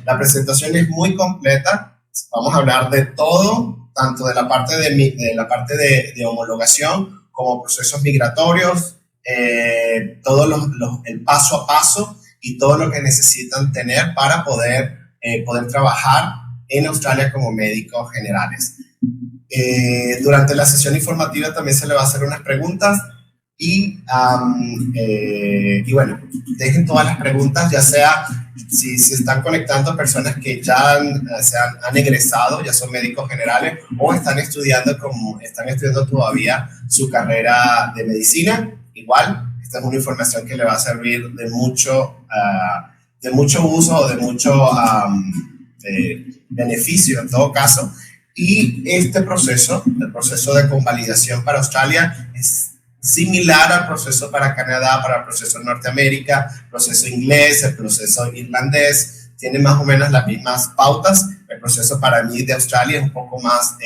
La presentación es muy completa. Vamos a hablar de todo, tanto de la parte de homologación como procesos migratorios, el paso a paso y todo lo que necesitan tener para poder trabajar en Australia como médicos generales. Durante la sesión informativa también se le va a hacer unas preguntas y bueno, dejen todas las preguntas, ya sea si están conectando personas que ya han egresado, ya son médicos generales o están estudiando todavía su carrera de medicina. Igual, esta es una información que le va a servir de mucho uso o de mucho beneficio en todo caso. Y este proceso, el proceso de convalidación para Australia, es similar al proceso para Canadá, para el proceso en Norteamérica, el proceso inglés, el proceso irlandés, tiene más o menos las mismas pautas. El proceso para mí de Australia es un poco más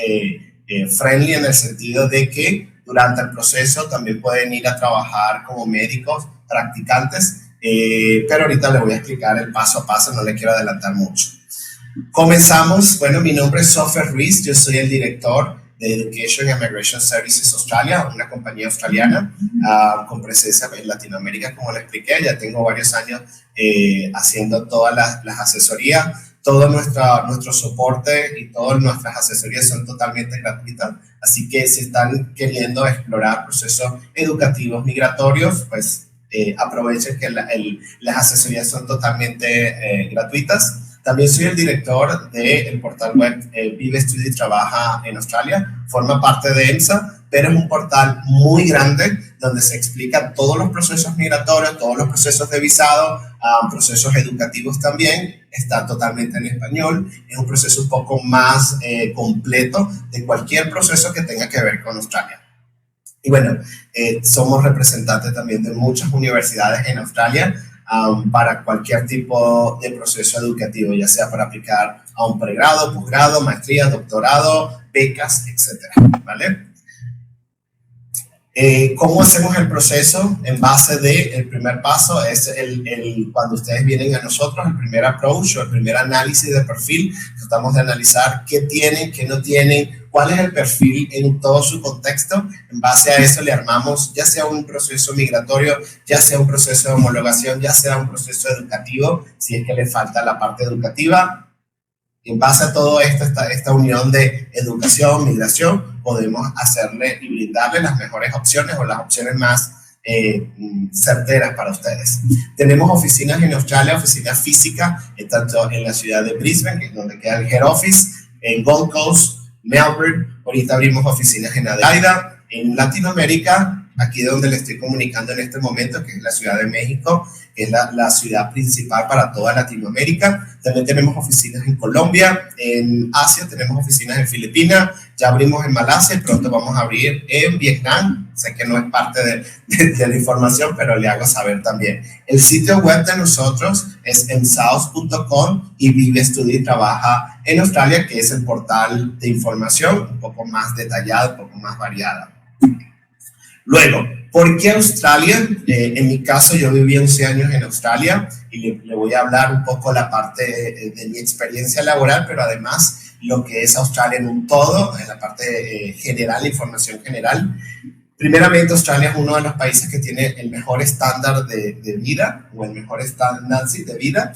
friendly en el sentido de que durante el proceso también pueden ir a trabajar como médicos practicantes, pero ahorita les voy a explicar el paso a paso, no le quiero adelantar mucho. Comenzamos. Bueno, mi nombre es Sofer Ruiz, yo soy el director de Education and Migration Services Australia, una compañía australiana con presencia en Latinoamérica, como les expliqué. Ya tengo varios años haciendo todas las asesorías, todo nuestro soporte y todas nuestras asesorías son totalmente gratuitas, así que si están queriendo explorar procesos educativos migratorios, pues aprovechen que las asesorías son totalmente gratuitas. También soy el director del portal web Vive, Estudia y Trabaja en Australia. Forma parte de EMSA, pero es un portal muy grande donde se explica todos los procesos migratorios, todos los procesos de visado, procesos educativos también. Está totalmente en español. Es un proceso un poco más completo de cualquier proceso que tenga que ver con Australia. Y bueno, somos representantes también de muchas universidades en Australia, para cualquier tipo de proceso educativo, ya sea para aplicar a un pregrado, posgrado, maestría, doctorado, becas, etcétera, ¿vale? ¿Cómo hacemos el proceso? En base del primer paso es cuando ustedes vienen a nosotros, el primer approach o el primer análisis de perfil. Tratamos de analizar qué tienen, qué no tienen, cuál es el perfil en todo su contexto. En base a eso le armamos ya sea un proceso migratorio, ya sea un proceso de homologación, ya sea un proceso educativo, si es que le falta la parte educativa. Y en base a todo esto, esta unión de educación, migración, podemos hacerle y brindarle las mejores opciones o las opciones más certeras para ustedes. Tenemos oficinas en Australia, oficinas físicas, tanto en la ciudad de Brisbane, que es donde queda el head office, en Gold Coast, Melbourne. Ahorita abrimos oficinas en Adelaida. En Latinoamérica, aquí donde le estoy comunicando en este momento, que es la Ciudad de México, que es la ciudad principal para toda Latinoamérica. También tenemos oficinas en Colombia, en Asia tenemos oficinas en Filipinas, ya abrimos en Malasia y pronto vamos a abrir en Vietnam. Sé que no es parte de la información, pero le hago saber también. El sitio web de nosotros es emsaus.com y Vive, Estudia y Trabaja en Australia, que es el portal de información un poco más detallado, un poco más variada. Luego, ¿por qué Australia? En mi caso, yo viví 11 años en Australia y le voy a hablar un poco la parte de mi experiencia laboral, pero además lo que es Australia en un todo, en la parte general, la información general. Primeramente, Australia es uno de los países que tiene el mejor estándar de vida, o el mejor estándar de vida.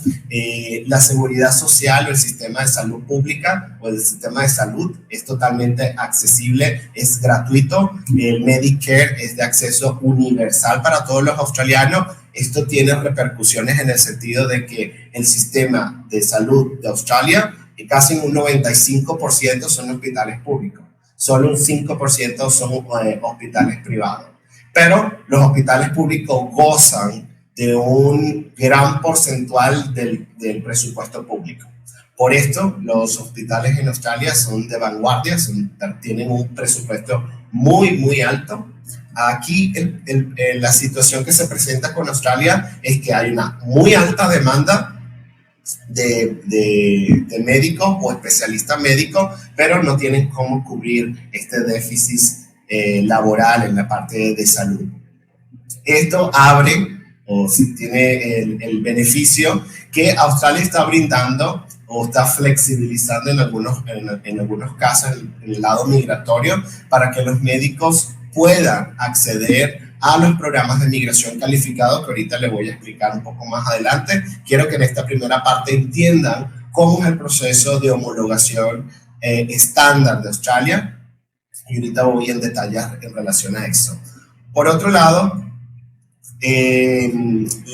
La seguridad social o el sistema de salud pública o el sistema de salud es totalmente accesible, es gratuito. El Medicare es de acceso universal para todos los australianos. Esto tiene repercusiones en el sentido de que el sistema de salud de Australia, casi un 95% son hospitales públicos. Solo un 5% son hospitales privados. Pero los hospitales públicos gozan de un gran porcentual del presupuesto público. Por esto, los hospitales en Australia son de vanguardia, tienen un presupuesto muy, muy alto. Aquí la situación que se presenta con Australia es que hay una muy alta demanda de médicos o especialistas médicos, pero no tienen cómo cubrir este déficit laboral en la parte de salud. Esto abre, o si tiene el beneficio, que Australia está brindando o está flexibilizando en algunos casos en el lado migratorio para que los médicos puedan acceder a los programas de migración calificado, que ahorita les voy a explicar un poco más adelante. Quiero que en esta primera parte entiendan cómo es el proceso de homologación estándar de Australia, y ahorita voy en detallar en relación a eso. Por otro lado,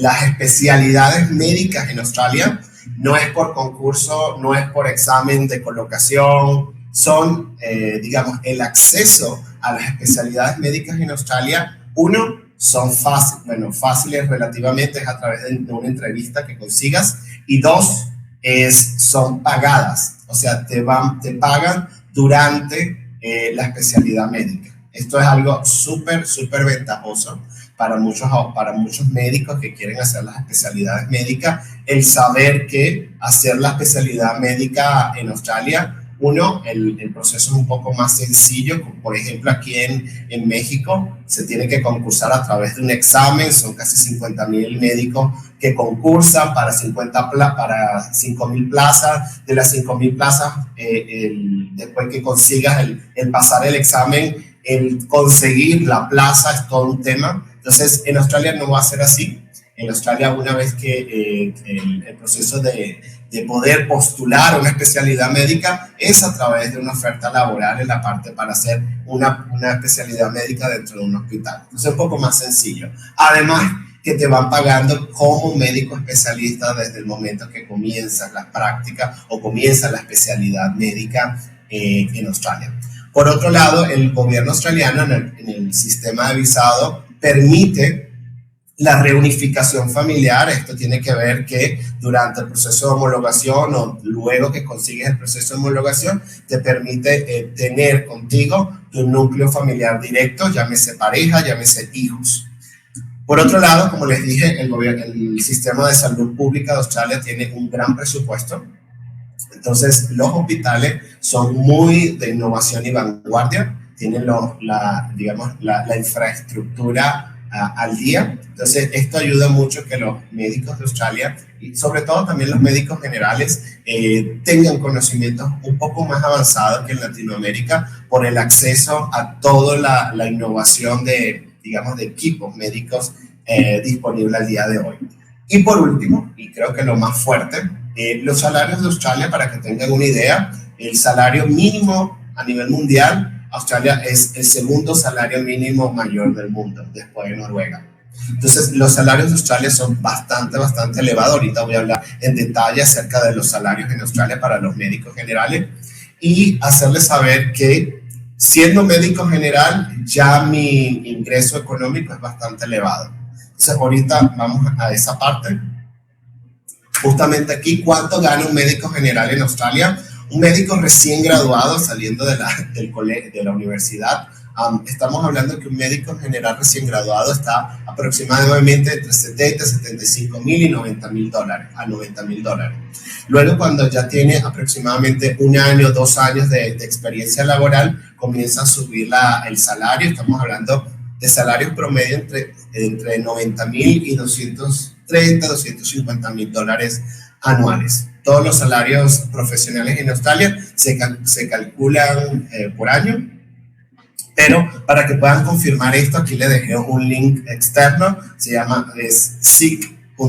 las especialidades médicas en Australia no es por concurso, no es por examen de colocación, son, digamos, el acceso a las especialidades médicas en Australia. Uno, son fáciles relativamente, es a través de una entrevista que consigas, y dos, son pagadas, o sea, te pagan durante la especialidad médica. Esto es algo súper ventajoso para muchos médicos que quieren hacer las especialidades médicas, el saber que hacer la especialidad médica en Australia, el proceso es un poco más sencillo. Por ejemplo, aquí en México se tiene que concursar a través de un examen, son casi 50,000 médicos que concursan para 5,000 plazas. De las 5,000 plazas, después que consigas el pasar el examen, el conseguir la plaza es todo un tema. Entonces, en Australia no va a ser así. En Australia, una vez que el proceso de poder postular una especialidad médica es a través de una oferta laboral en la parte para hacer una especialidad médica dentro de un hospital. Entonces, es un poco más sencillo. Además, que te van pagando como médico especialista desde el momento que comienzas las prácticas o comienza la especialidad médica en Australia. Por otro lado, el gobierno australiano en el sistema de visado permite la reunificación familiar. Esto tiene que ver que durante el proceso de homologación o luego que consigues el proceso de homologación, te permite tener contigo tu núcleo familiar directo, llámese pareja, llámese hijos. Por otro lado, como les dije, el sistema de salud pública de Australia tiene un gran presupuesto. Entonces, los hospitales son muy de innovación y vanguardia, tienen la infraestructura al día. Entonces, esto ayuda mucho que los médicos de Australia, y sobre todo también los médicos generales, tengan conocimientos un poco más avanzados que en Latinoamérica por el acceso a toda la innovación de equipos médicos disponible al día de hoy. Y por último, y creo que lo más fuerte, los salarios de Australia, para que tengan una idea, el salario mínimo a nivel mundial, Australia es el segundo salario mínimo mayor del mundo, después de Noruega. Entonces, los salarios de Australia son bastante elevados. Ahorita voy a hablar en detalle acerca de los salarios en Australia para los médicos generales y hacerles saber que siendo médico general, ya mi ingreso económico es bastante elevado. Entonces, ahorita vamos a esa parte. Justamente aquí, ¿cuánto gana un médico general en Australia? Un médico recién graduado, saliendo de la universidad, estamos hablando que un médico general recién graduado está aproximadamente entre 70, 75 mil y 90 mil dólares, a 90 mil dólares. Luego, cuando ya tiene aproximadamente 1 año, 2 años de experiencia laboral, comienza a subir el salario. Estamos hablando de salarios promedio entre 90 mil y 230, 250 mil dólares anuales. Todos los salarios profesionales en Australia se calculan por año, pero para que puedan confirmar esto, aquí les dejé un link externo, se llama sic.com.au,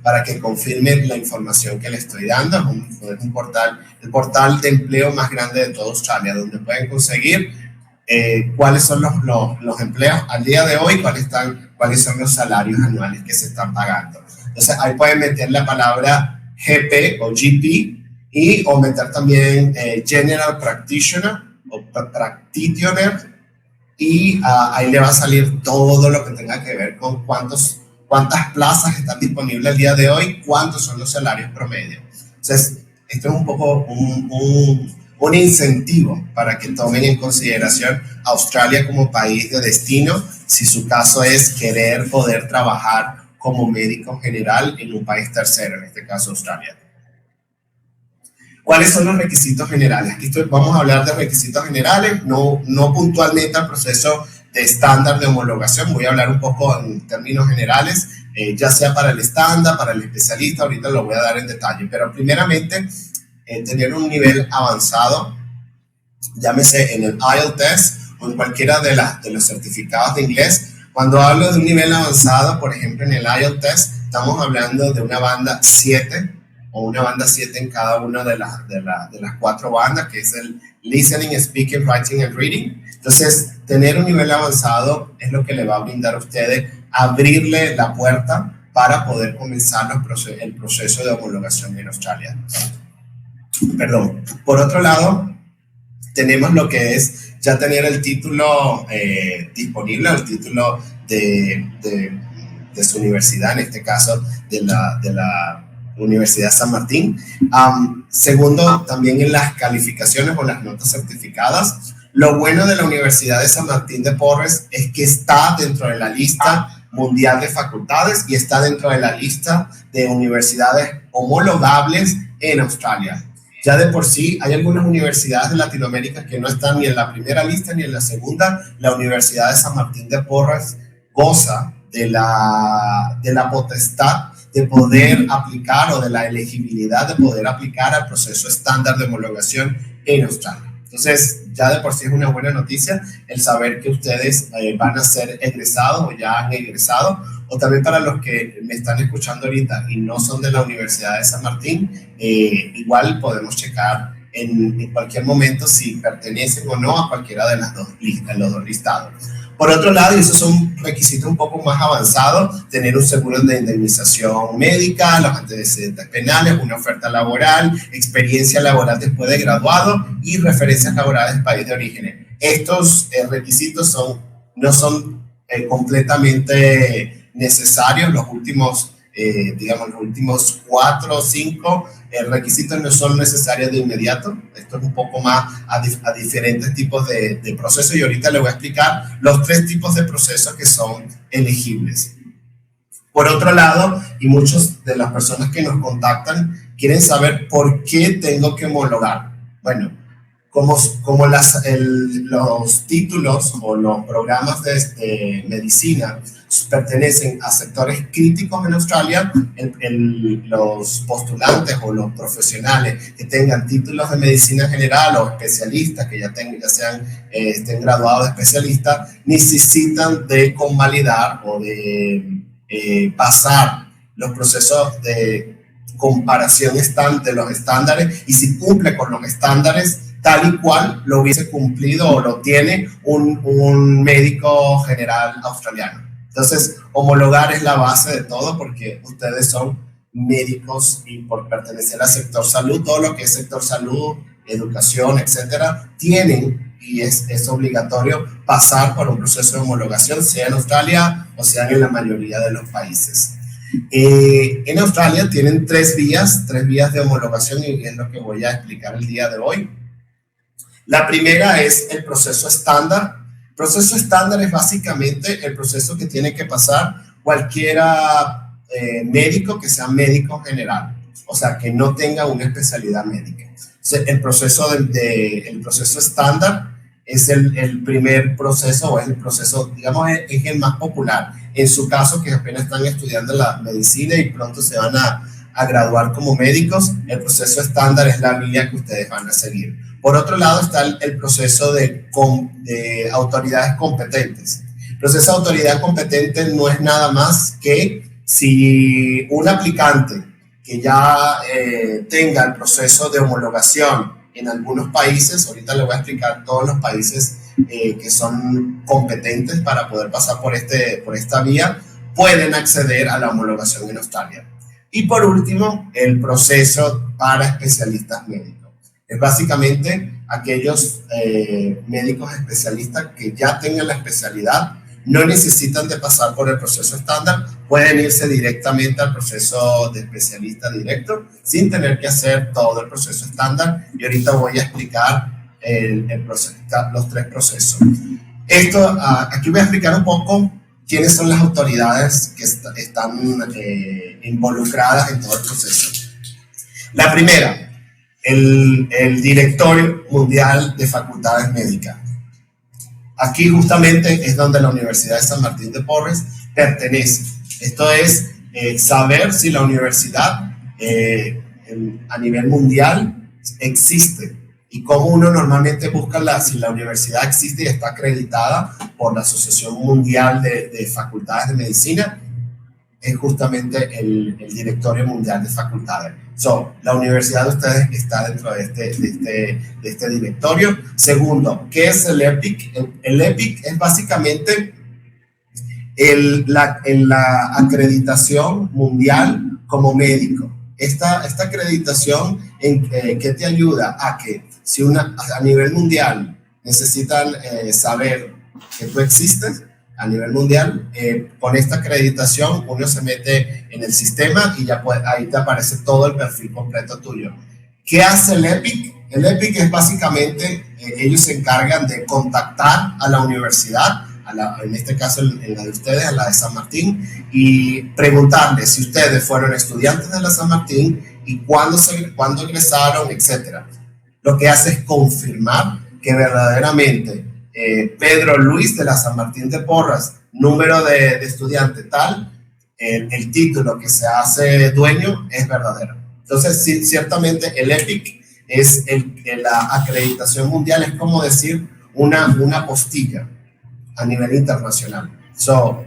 para que confirmen la información que les estoy dando. Es un portal, el portal de empleo más grande de toda Australia, donde pueden conseguir cuáles son los empleos al día de hoy, cuáles son los salarios anuales que se están pagando. Entonces, ahí pueden meter la palabra GP o GP o meter también General Practitioner o Practitioner, y ahí le va a salir todo lo que tenga que ver con cuántas plazas están disponibles el día de hoy, cuántos son los salarios promedio. Entonces, esto es un poco un incentivo para que tomen en consideración Australia como país de destino, si su caso es querer poder trabajar como médico general en un país tercero, en este caso Australia. ¿Cuáles son los requisitos generales? Aquí vamos a hablar de requisitos generales, no puntualmente al proceso de estándar de homologación. Voy a hablar un poco en términos generales. ya sea para el estándar, para el especialista, ahorita lo voy a dar en detalle, pero primeramente tener un nivel avanzado, llámese en el IELTS test o en cualquiera de los certificados de inglés. Cuando hablo de un nivel avanzado, por ejemplo en el IELTS test, estamos hablando de una banda 7 o una banda 7 en cada una de las 4 bandas, que es el Listening, Speaking, Writing and Reading. Entonces, tener un nivel avanzado es lo que le va a brindar a ustedes, abrirle la puerta para poder comenzar el proceso de homologación en Australia. Perdón. Por otro lado, tenemos lo que es ya tener el título disponible, el título de su universidad, en este caso de la Universidad San Martín. Segundo, también en las calificaciones o las notas certificadas. Lo bueno de la Universidad de San Martín de Porres es que está dentro de la lista mundial de facultades y está dentro de la lista de universidades homologables en Australia. Ya de por sí hay algunas universidades de Latinoamérica que no están ni en la primera lista ni en la segunda. La Universidad de San Martín de Porres goza de la potestad de poder aplicar o de la elegibilidad de poder aplicar al proceso estándar de homologación en Australia. Entonces, ya de por sí es una buena noticia el saber que ustedes van a ser egresados o ya han egresado, o también para los que me están escuchando ahorita y no son de la Universidad de San Martín, igual podemos checar en cualquier momento si pertenecen o no a cualquiera de los dos listados. Por otro lado, y esos son requisitos un poco más avanzados, tener un seguro de indemnización médica, los antecedentes penales, una oferta laboral, experiencia laboral después de graduado y referencias laborales del país de origen. Estos requisitos no son completamente necesarios. Los últimos 4 o 5 requisitos no son necesarios de inmediato. Esto es un poco más a diferentes tipos de procesos, y ahorita le voy a explicar los 3 tipos de procesos que son elegibles. Por otro lado, y muchas de las personas que nos contactan quieren saber por qué tengo que homologar. Bueno, como los títulos o los programas de medicina pertenecen a sectores críticos en Australia, los postulantes o los profesionales que tengan títulos de medicina general o especialistas que ya estén graduados de especialistas, necesitan de convalidar o de pasar los procesos de comparación de los estándares, y si cumple con los estándares tal y cual lo hubiese cumplido o lo tiene un médico general australiano. Entonces, homologar es la base de todo, porque ustedes son médicos y por pertenecer al sector salud, todo lo que es sector salud, educación, etcétera, tienen, y es obligatorio pasar por un proceso de homologación, sea en Australia o sea en la mayoría de los países. En Australia tienen 3 vías de homologación, y es lo que voy a explicar el día de hoy. La primera es el proceso estándar. El proceso estándar es básicamente el proceso que tiene que pasar cualquiera médico que sea médico general, o sea, que no tenga una especialidad médica. El proceso estándar es el primer proceso, o es el proceso, digamos, es el más popular. En su caso, que apenas están estudiando la medicina y pronto se van a graduar como médicos, el proceso estándar es la vía que ustedes van a seguir. Por otro lado está el proceso de autoridades competentes. El proceso de autoridad competente no es nada más que si un aplicante que ya tenga el proceso de homologación en algunos países, ahorita le voy a explicar todos los países que son competentes para poder pasar por esta vía, pueden acceder a la homologación en Australia. Y por último, el proceso para especialistas médicos. Es básicamente aquellos médicos especialistas que ya tengan la especialidad, no necesitan de pasar por el proceso estándar, pueden irse directamente al proceso de especialista directo sin tener que hacer todo el proceso estándar, y ahorita voy a explicar los 3 procesos. Aquí voy a explicar un poco quiénes son las autoridades que están involucradas en todo el proceso. La primera, el Directorio Mundial de Facultades Médicas. Aquí justamente es donde la Universidad de San Martín de Porres pertenece. Esto es saber si la universidad a nivel mundial existe y cómo uno normalmente busca si la universidad existe y está acreditada por la Asociación Mundial de Facultades de Medicina. Es justamente el Directorio Mundial de Facultades. La universidad de ustedes está dentro de este directorio. Segundo, ¿qué es el EPIC? El EPIC es básicamente la acreditación mundial como médico. Esta acreditación ¿qué te ayuda? A que si a nivel mundial necesitan saber que tú existes, a nivel mundial, con esta acreditación uno se mete en el sistema y ya ahí te aparece todo el perfil completo tuyo. ¿Qué hace el EPIC? El EPIC es básicamente, ellos se encargan de contactar a la universidad, en este caso en la de ustedes, a la de San Martín, y preguntarles si ustedes fueron estudiantes de la San Martín y cuándo ingresaron, etc. Lo que hace es confirmar que verdaderamente Pedro Luis de la San Martín de Porras, número de estudiante tal, el título que se hace dueño es verdadero. Entonces, sí, ciertamente el EPIC es la acreditación mundial, es como decir una postilla a nivel internacional.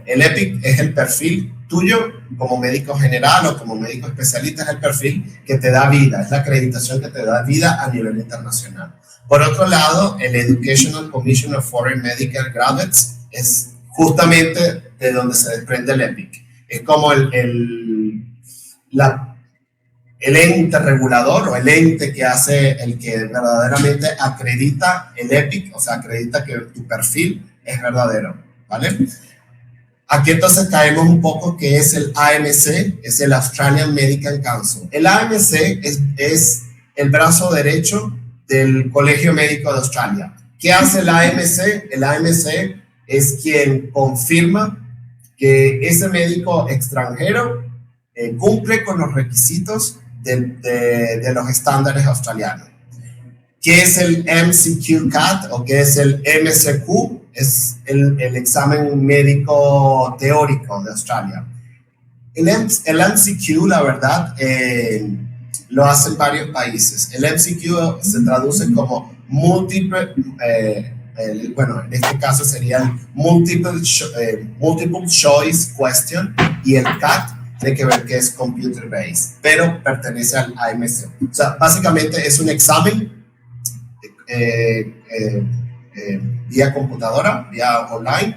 El EPIC es el perfil tuyo como médico general o como médico especialista, es el perfil que te da vida, es la acreditación que te da vida a nivel internacional. Por otro lado, el Educational Commission of Foreign Medical Graduates es justamente de donde se desprende el EPIC. Es como el ente regulador o el ente que hace, el que verdaderamente acredita el EPIC, o sea, acredita que tu perfil es verdadero, ¿vale? Aquí entonces caemos un poco que es el AMC, es el Australian Medical Council. El AMC es el brazo derecho del Colegio Médico de Australia. ¿Qué hace el AMC? El AMC es quien confirma que ese médico extranjero cumple con los requisitos de los estándares australianos. ¿Qué es el MCQ-CAT o qué es el MCQ? Es el examen médico teórico de Australia. El MCQ, la verdad, lo hacen varios países. El MCQ se traduce como múltiple, bueno, en este caso sería el multiple choice question, y el CAT tiene que ver que es computer based, pero pertenece al AMC. O sea, básicamente es un examen vía computadora, vía online,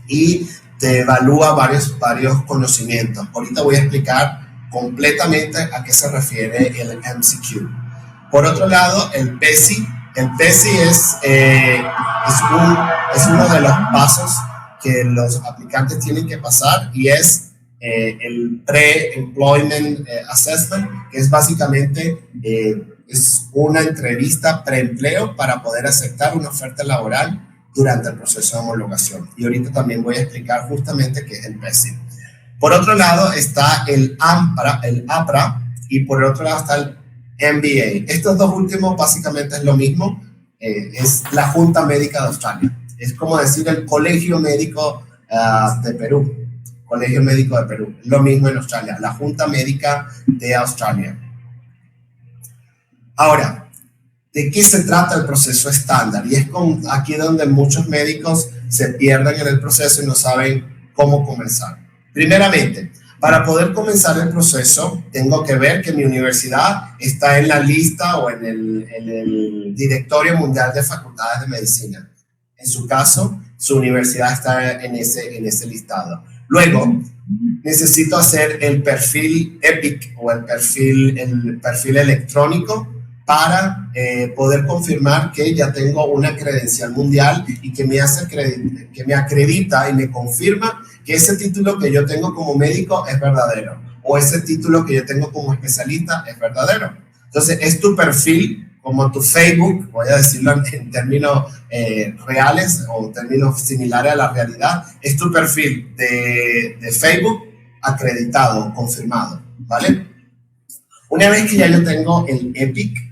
y te evalúa varios conocimientos. Ahorita voy a explicar completamente a qué se refiere el MCQ. Por otro lado, el PESI. El PESI es uno de los pasos que los aplicantes tienen que pasar, y es el Pre-Employment Assessment, que es básicamente es una entrevista preempleo para poder aceptar una oferta laboral durante el proceso de homologación. Y ahorita también voy a explicar justamente qué es el PESI. Por otro lado está el APRA, y por otro lado está el MBA. Estos dos últimos básicamente es lo mismo, es la Junta Médica de Australia. Es como decir el Colegio Médico de Perú. Colegio Médico de Perú. Lo mismo en Australia, la Junta Médica de Australia. Ahora, ¿de qué se trata el proceso estándar? Y es aquí donde muchos médicos se pierden en el proceso y no saben cómo comenzar. Primeramente, para poder comenzar el proceso, tengo que ver que mi universidad está en la lista o en el Directorio Mundial de Facultades de Medicina. En su caso, su universidad está en ese listado. Luego, necesito hacer el perfil EPIC o el perfil electrónico para poder confirmar que ya tengo una credencial mundial y que me acredita y me confirma que ese título que yo tengo como médico es verdadero, o ese título que yo tengo como especialista es verdadero. Entonces, es tu perfil, como tu Facebook, voy a decirlo en términos reales o términos similares a la realidad, es tu perfil de Facebook acreditado, confirmado, ¿vale? Una vez que ya yo tengo el EPIC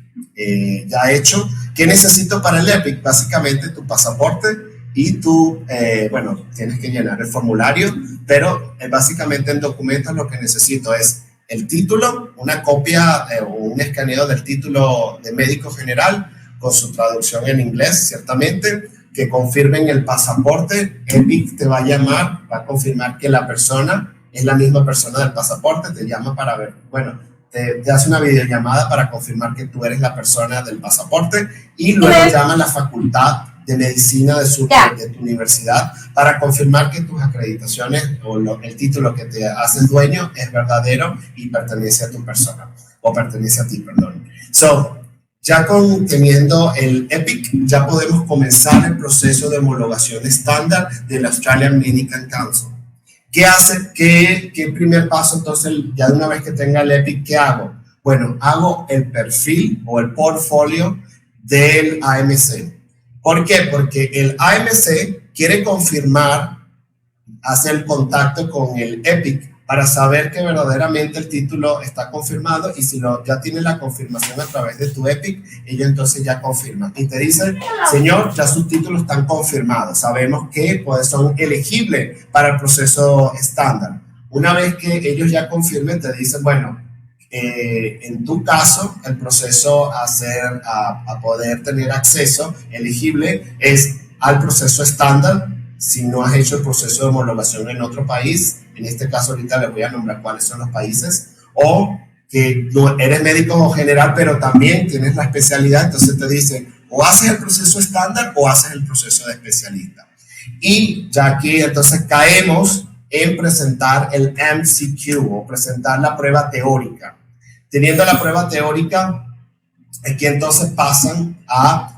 ya hecho, ¿qué necesito para el EPIC? Básicamente tu pasaporte, y tú, bueno, tienes que llenar el formulario, pero básicamente en documentos lo que necesito es el título, una copia o un escaneo del título de médico general con su traducción en inglés, ciertamente, que confirmen el pasaporte. Epic te va a llamar, va a confirmar que la persona es la misma persona del pasaporte, te llama para ver, bueno, te hace una videollamada para confirmar que tú eres la persona del pasaporte y luego llama a la facultad de medicina de tu universidad para confirmar que tus acreditaciones o el título que te haces dueño es verdadero y pertenece a tu persona, o pertenece a ti, perdón. Ya teniendo el EPIC, ya podemos comenzar el proceso de homologación estándar del Australian Medical Council. ¿Qué hace? ¿Qué primer paso? Entonces, ya de una vez que tenga el EPIC, ¿qué hago? Bueno, hago el perfil o el portfolio del AMC. ¿Por qué? Porque el AMC quiere confirmar, hacer el contacto con el EPIC para saber que verdaderamente el título está confirmado, y si ya tiene la confirmación a través de tu EPIC, ellos entonces ya confirman y te dicen, señor, ya sus títulos están confirmados, sabemos que pues, son elegibles para el proceso estándar. Una vez que ellos ya confirmen, te dicen, bueno, en tu caso, el proceso a poder tener acceso elegible es al proceso estándar. Si no has hecho el proceso de homologación en otro país, en este caso ahorita les voy a nombrar cuáles son los países, o que no eres médico general, pero también tienes la especialidad, entonces te dicen, o haces el proceso estándar o haces el proceso de especialista. Y ya aquí entonces caemos en presentar el MCQ, o presentar la prueba teórica. Teniendo la prueba teórica, aquí entonces pasan a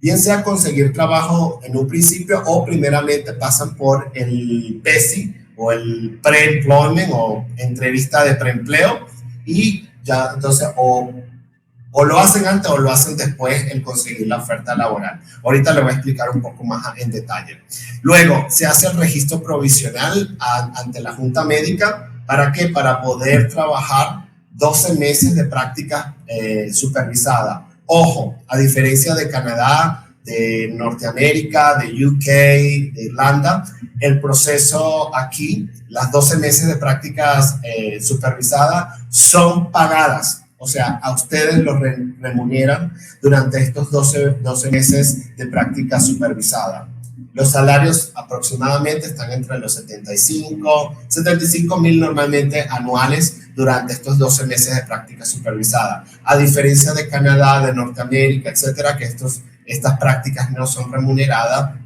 bien sea conseguir trabajo en un principio o primeramente pasan por el PESI o el pre-employment o entrevista de preempleo, y ya entonces o lo hacen antes o lo hacen después en conseguir la oferta laboral. Ahorita le voy a explicar un poco más en detalle. Luego se hace el registro provisional ante la Junta Médica. ¿Para qué? Para poder trabajar 12 meses de práctica supervisada. Ojo, a diferencia de Canadá, de Norteamérica, de UK, de Irlanda, el proceso aquí, las 12 meses de prácticas supervisadas son pagadas. O sea, a ustedes los remuneran durante estos 12 meses de práctica supervisada. Los salarios aproximadamente están entre los 75 mil normalmente anuales durante estos 12 meses de práctica supervisada. A diferencia de Canadá, de Norteamérica, etcétera, que estas prácticas no son remuneradas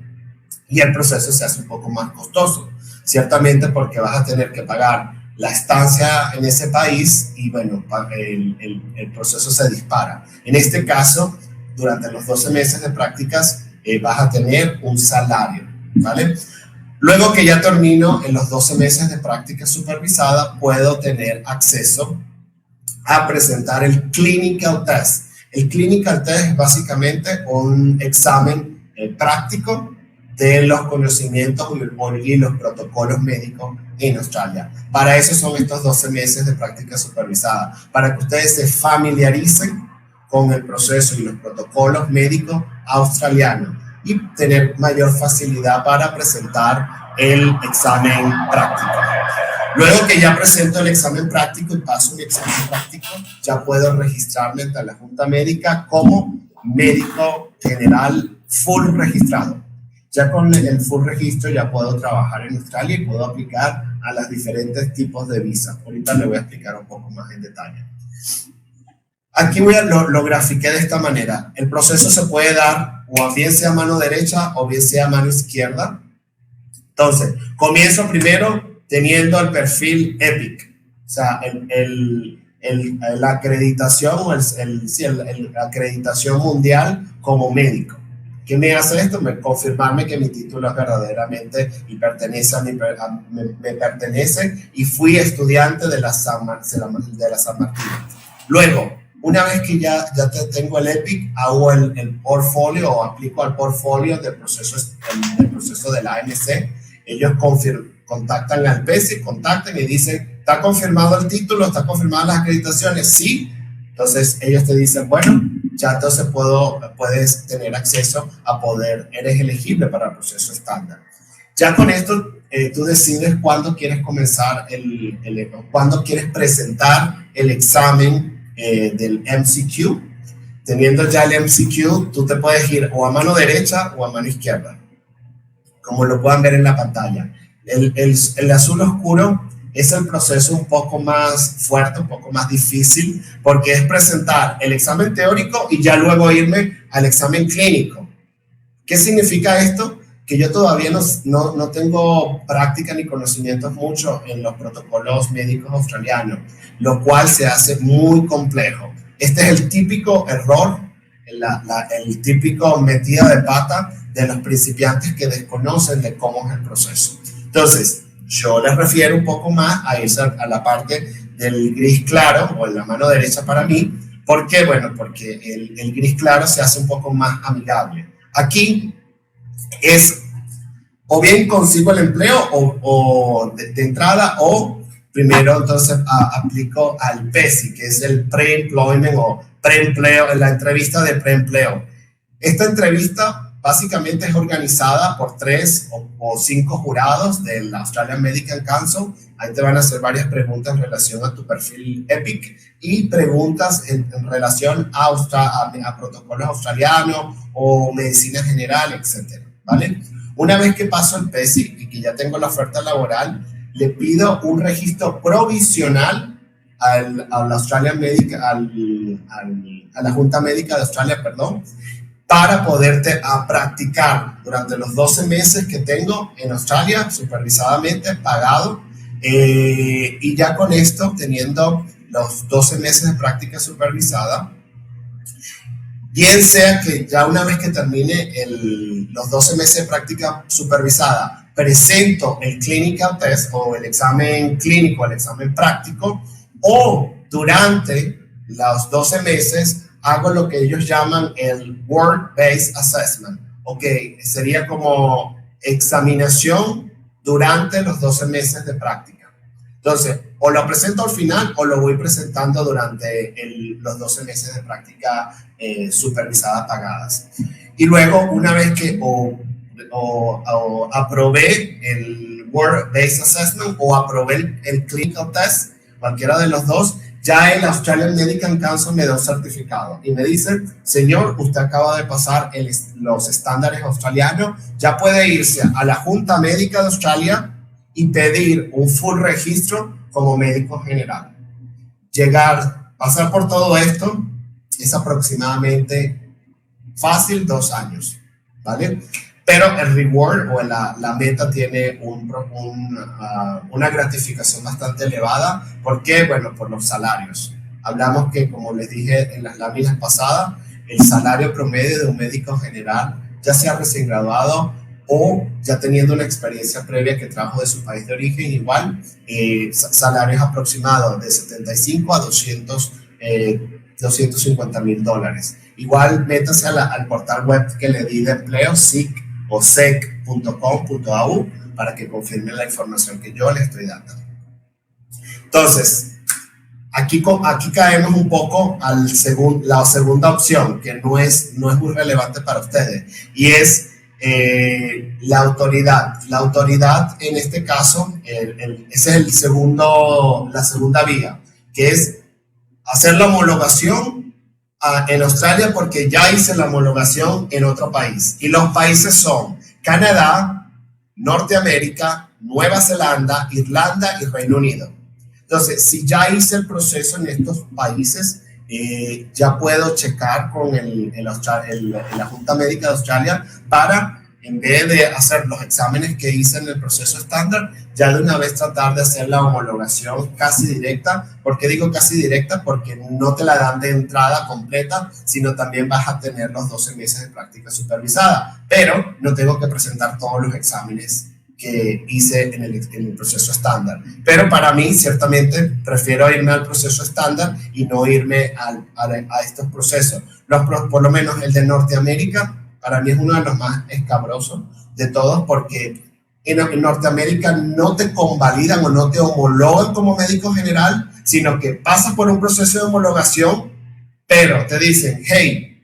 y el proceso se hace un poco más costoso. Ciertamente porque vas a tener que pagar la estancia en ese país y bueno, el proceso se dispara. En este caso, durante los 12 meses de prácticas vas a tener un salario, ¿vale? Luego que ya termino en los 12 meses de práctica supervisada, puedo tener acceso a presentar el Clinical Test. El Clinical Test es básicamente un examen práctico de los conocimientos y los protocolos médicos en Australia. Para eso son estos 12 meses de práctica supervisada, para que ustedes se familiaricen con el proceso y los protocolos médicos australianos y tener mayor facilidad para presentar el examen práctico. Luego que ya presento el examen práctico y paso mi examen práctico, ya puedo registrarme ante la Junta Médica como médico general full registrado. Ya con el full registro ya puedo trabajar en Australia y puedo aplicar a los diferentes tipos de visas. Ahorita le voy a explicar un poco más en detalle. Aquí lo grafiqué de esta manera. El proceso se puede dar o bien sea mano derecha o bien sea mano izquierda. Entonces, comienzo primero teniendo el perfil EPIC, o sea, la acreditación o la acreditación mundial como médico. ¿Qué me hace esto? Confirmarme que mi título es verdaderamente y pertenece me pertenece y fui estudiante de la San Martín. Luego, una vez que ya tengo el EPIC, hago el portfolio o aplico al portfolio del proceso de la AMC. Ellos contactan al PESI, contactan y dicen, ¿está confirmado el título? ¿Está confirmadas las acreditaciones? Sí. Entonces ellos te dicen, bueno, ya entonces puedes tener acceso a eres elegible para el proceso estándar. Ya con esto, tú decides cuándo quieres comenzar cuándo quieres presentar el examen del MCQ. Teniendo ya el MCQ, tú te puedes ir o a mano derecha o a mano izquierda, como lo puedan ver en la pantalla. El azul oscuro es el proceso un poco más fuerte, un poco más difícil, porque es presentar el examen teórico y ya luego irme al examen clínico. ¿Qué significa esto? Que yo todavía no tengo práctica ni conocimientos mucho en los protocolos médicos australianos, lo cual se hace muy complejo. Este es el típico error, el típico metida de pata de los principiantes que desconocen de cómo es el proceso. Entonces, yo les refiero un poco más a la parte del gris claro o en la mano derecha para mí. ¿Por qué? Bueno, porque el gris claro se hace un poco más amigable. Aquí es o bien consigo el empleo o de entrada, o primero entonces aplico al PESI, que es el pre-employment o preempleo, la entrevista de preempleo. Esta entrevista básicamente es organizada por 3 o 5 jurados del Australian Medical Council. Ahí te van a hacer varias preguntas en relación a tu perfil EPIC y preguntas en relación a protocolos australianos o medicina general, etcétera, ¿vale? Una vez que paso el PESI y que ya tengo la oferta laboral, le pido un registro provisional a la Junta Médica de Australia, para poderte practicar durante los 12 meses que tengo en Australia, supervisadamente, pagado, y ya con esto, teniendo los 12 meses de práctica supervisada, bien sea que ya una vez que termine los 12 meses de práctica supervisada, presento el clinical test o el examen clínico, el examen práctico, o durante los 12 meses hago lo que ellos llaman el Work-Based Assessment. Ok, sería como examinación durante los 12 meses de práctica. Entonces, o lo presento al final o lo voy presentando durante los 12 meses de práctica supervisada pagadas. Y luego, una vez que aprobé el Work-Based Assessment o aprobé el Clinical Test, cualquiera de los dos, ya el Australian Medical Council me da un certificado y me dice, señor, usted acaba de pasar los estándares australianos, ya puede irse a la Junta Médica de Australia y pedir un full registro como médico general. Pasar por todo esto es aproximadamente fácil 2 años, ¿vale? Pero el reward o la meta tiene una gratificación bastante elevada. ¿Por qué? Bueno, por los salarios. Hablamos que, como les dije en las láminas pasadas, el salario promedio de un médico general, ya sea recién graduado o ya teniendo una experiencia previa que trajo de su país de origen, igual, salarios aproximados de 75 a 250,000 dólares. Igual, métase al portal web que le di de empleo, SIC o sec.com.au, para que confirmen la información que yo les estoy dando. Entonces, aquí caemos un poco a la segunda opción, que no es muy relevante para ustedes, y es la autoridad. La autoridad, en este caso, esa es la segunda vía, que es hacer la homologación en Australia, porque ya hice la homologación en otro país. Y los países son Canadá, Norteamérica, Nueva Zelanda, Irlanda y Reino Unido. Entonces, si ya hice el proceso en estos países, ya puedo checar con la Junta Médica de Australia para, en vez de hacer los exámenes que hice en el proceso estándar, ya de una vez tratar de hacer la homologación casi directa. ¿Por qué digo casi directa? Porque no te la dan de entrada completa, sino también vas a tener los 12 meses de práctica supervisada, pero no tengo que presentar todos los exámenes que hice en el proceso estándar. Pero para mí, ciertamente, prefiero irme al proceso estándar y no irme a estos procesos. Por lo menos el de Norteamérica, para mí es uno de los más escabrosos de todos, porque en Norteamérica no te convalidan o no te homologan como médico general, sino que pasas por un proceso de homologación, pero te dicen, hey,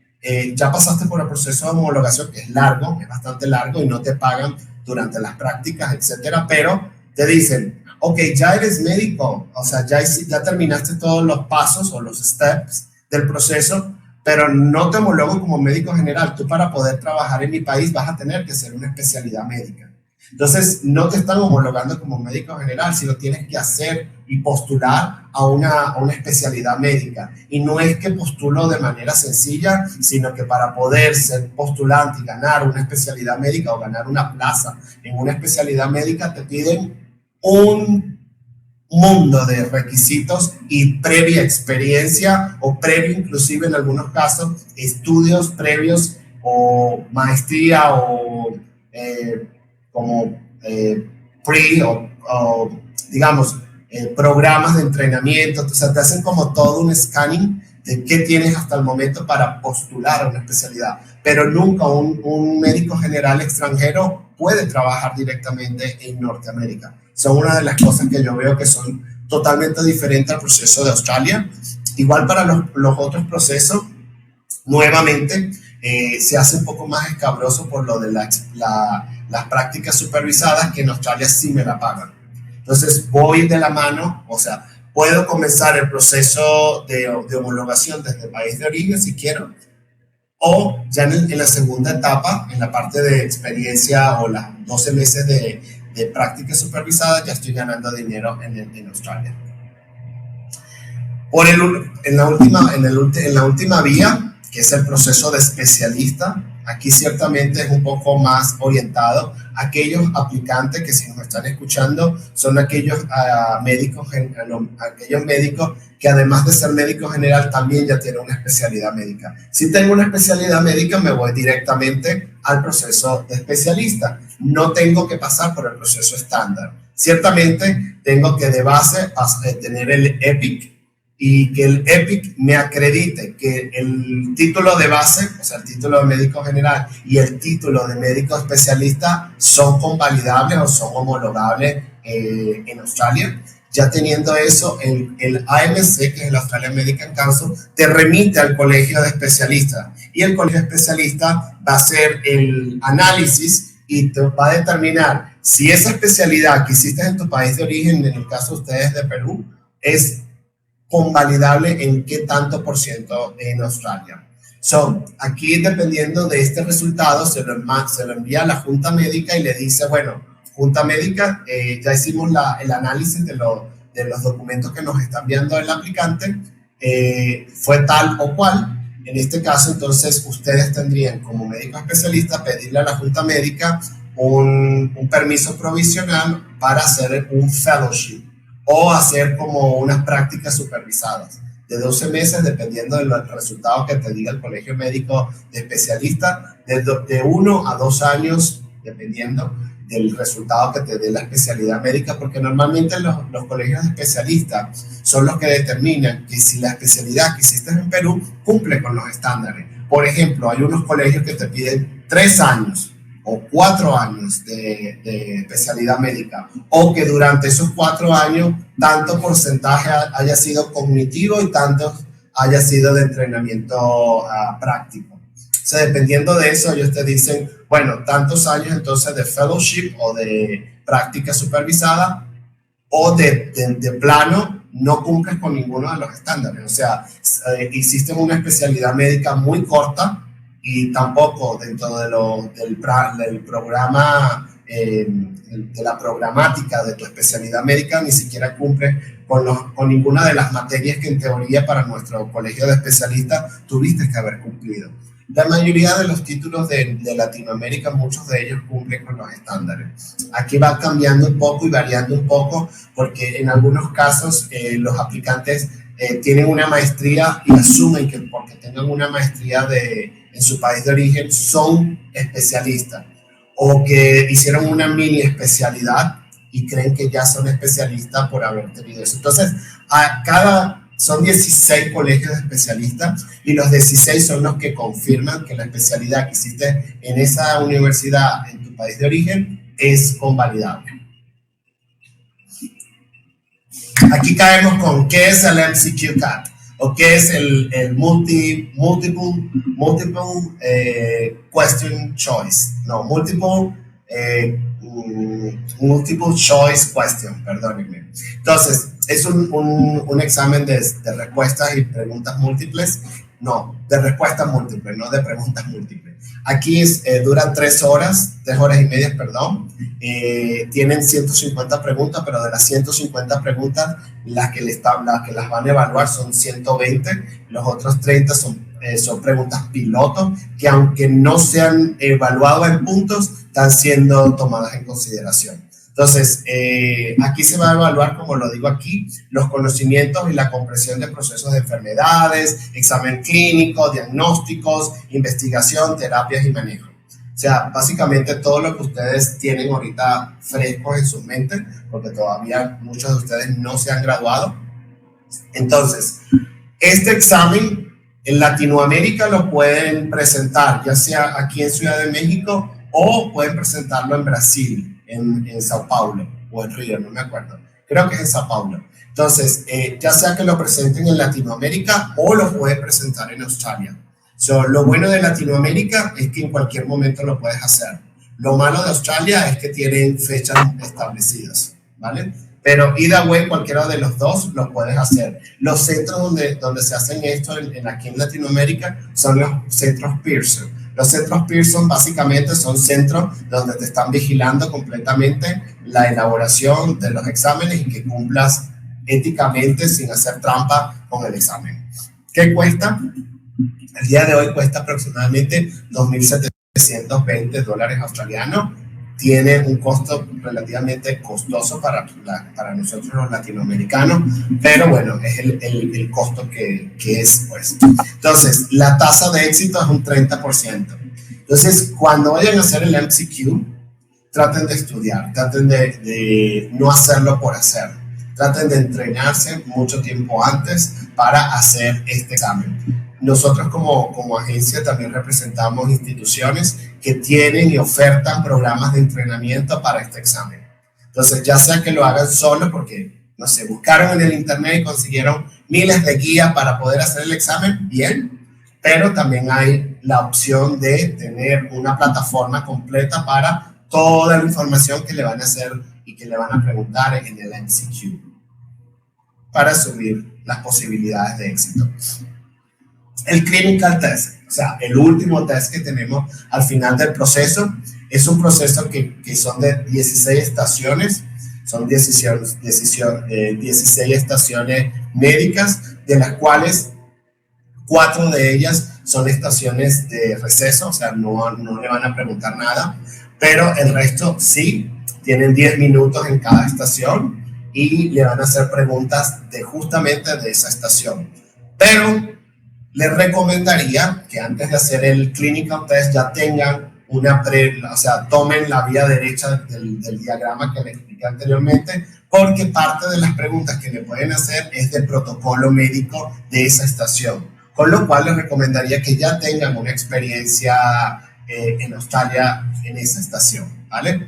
ya pasaste por el proceso de homologación, que es largo, es bastante largo y no te pagan durante las prácticas, etcétera, pero te dicen, ok, ya eres médico, o sea, ya terminaste todos los pasos o los steps del proceso, pero no te homologo como médico general. Tú, para poder trabajar en mi país, vas a tener que hacer una especialidad médica. Entonces, no te están homologando como médico general, sino tienes que hacer y postular a una especialidad médica. Y no es que postulo de manera sencilla, sino que para poder ser postulante y ganar una especialidad médica o ganar una plaza en una especialidad médica, te piden un mundo de requisitos y previa experiencia o previo, inclusive en algunos casos, estudios previos o maestría o como pre o digamos programas de entrenamiento. O sea, te hacen como todo un scanning de qué tienes hasta el momento para postular a una especialidad, pero nunca un médico general extranjero puede trabajar directamente en Norteamérica. Son una de las cosas que yo veo que son totalmente diferentes al proceso de Australia. Igual para los otros procesos, nuevamente, se hace un poco más escabroso por lo de las prácticas supervisadas, que en Australia sí me la pagan. Entonces voy de la mano, o sea, puedo comenzar el proceso de homologación desde el país de origen si quiero, o ya en la segunda etapa, en la parte de experiencia o las 12 meses de práctica supervisada, ya estoy ganando dinero en Australia. En la última vía, que es el proceso de especialista, aquí ciertamente es un poco más orientado a aquellos aplicantes que, si nos están escuchando, son aquellos médicos que, además de ser médico general, también ya tienen una especialidad médica. Si tengo una especialidad médica, me voy directamente al proceso de especialista. No tengo que pasar por el proceso estándar. Ciertamente tengo que, de base, tener el EPIC, y que el EPIC me acredite que el título de base, o sea, el título de médico general y el título de médico especialista son convalidables o son homologables en Australia. Ya teniendo eso, el AMC, que es el Australian Medical Council, te remite al colegio de especialistas, y el colegio de especialistas va a hacer el análisis y te va a determinar si esa especialidad que hiciste en tu país de origen, en el caso de ustedes de Perú, es convalidable en qué tanto por ciento en Australia. Aquí, dependiendo de este resultado, se lo envía a la Junta Médica y le dice, bueno, Junta Médica, ya hicimos el análisis de los documentos que nos está enviando el aplicante, fue tal o cual. En este caso, entonces, ustedes tendrían como médico especialista pedirle a la Junta Médica un permiso provisional para hacer un fellowship, o hacer como unas prácticas supervisadas de 12 meses, dependiendo del resultado que te diga el colegio médico de especialista, de 1 a 2 años, dependiendo del resultado que te dé la especialidad médica, porque normalmente los colegios de especialistas son los que determinan que si la especialidad que hiciste en Perú cumple con los estándares. Por ejemplo, hay unos colegios que te piden 3 años o 4 años de especialidad médica, o que durante esos 4 años tanto porcentaje haya sido cognitivo y tanto haya sido de entrenamiento práctico. O sea, dependiendo de eso, ellos te dicen, bueno, tantos años entonces de fellowship o de práctica supervisada, o de plano no cumples con ninguno de los estándares. O sea, hiciste una especialidad médica muy corta, y tampoco dentro del programa, de la programática de tu especialidad médica, ni siquiera cumple con ninguna de las materias que en teoría para nuestro colegio de especialistas tuviste que haber cumplido. La mayoría de los títulos de Latinoamérica, muchos de ellos cumplen con los estándares. Aquí va cambiando un poco y variando un poco, porque en algunos casos los aplicantes tienen una maestría y asumen que porque tengan una maestría en su país de origen son especialistas, o que hicieron una mini especialidad y creen que ya son especialistas por haber tenido eso. Entonces, son 16 colegios de especialistas, y los 16 son los que confirman que la especialidad que hiciste en esa universidad en tu país de origen es convalidable. Aquí caemos con ¿qué es el MCQ CAT? o qué es el multiple question choice, no, multiple choice question, perdónenme. Entonces, es un examen de respuestas y preguntas múltiples, no, de respuestas múltiples, no de preguntas múltiples. Aquí dura 3 horas y media, perdón. Tienen 150 preguntas, pero de las 150 preguntas, las que las van a evaluar son 120, los otros 30 son preguntas piloto, que aunque no se han evaluado en puntos, están siendo tomadas en consideración. Entonces, aquí se va a evaluar, como lo digo aquí, los conocimientos y la comprensión de procesos de enfermedades, examen clínico, diagnósticos, investigación, terapias y manejo. O sea, básicamente todo lo que ustedes tienen ahorita fresco en su mente, porque todavía muchos de ustedes no se han graduado. Entonces, este examen en Latinoamérica lo pueden presentar, ya sea aquí en Ciudad de México o pueden presentarlo en Brasil, en Sao Paulo o en Río, no me acuerdo. Creo que es en Sao Paulo. Entonces, ya sea que lo presenten en Latinoamérica o lo pueden presentar en Australia. Lo bueno de Latinoamérica es que en cualquier momento lo puedes hacer. Lo malo de Australia es que tienen fechas establecidas, ¿vale? Pero either way, cualquiera de los dos lo puedes hacer. Los centros donde se hacen esto aquí en Latinoamérica son los centros Pearson. Los centros Pearson básicamente son centros donde te están vigilando completamente la elaboración de los exámenes y que cumplas éticamente sin hacer trampa con el examen. ¿Qué cuesta? El día de hoy cuesta aproximadamente $2,720 australianos. Tiene un costo relativamente costoso para nosotros los latinoamericanos, pero bueno, es el costo que es, pues. Entonces, la tasa de éxito es un 30%. Entonces, cuando vayan a hacer el MCQ, traten de estudiar, traten de no hacerlo por hacer, traten de entrenarse mucho tiempo antes para hacer este examen. Nosotros como agencia también representamos instituciones que tienen y ofertan programas de entrenamiento para este examen. Entonces, ya sea que lo hagan solo porque, no sé, buscaron en el internet y consiguieron miles de guías para poder hacer el examen, bien, pero también hay la opción de tener una plataforma completa para toda la información que le van a hacer y que le van a preguntar en el MCQ para subir las posibilidades de éxito. El clinical test, o sea, el último test que tenemos al final del proceso, es un proceso que son de 16 estaciones, son 16 estaciones médicas, de las cuales 4 de ellas son estaciones de receso, o sea, no le van a preguntar nada, pero el resto sí, tienen 10 minutos en cada estación y le van a hacer preguntas justamente de esa estación. Pero les recomendaría que antes de hacer el clinical test ya tengan o sea, tomen la vía derecha del diagrama que les expliqué anteriormente, porque parte de las preguntas que le pueden hacer es del protocolo médico de esa estación, con lo cual les recomendaría que ya tengan una experiencia en Australia en esa estación, ¿vale?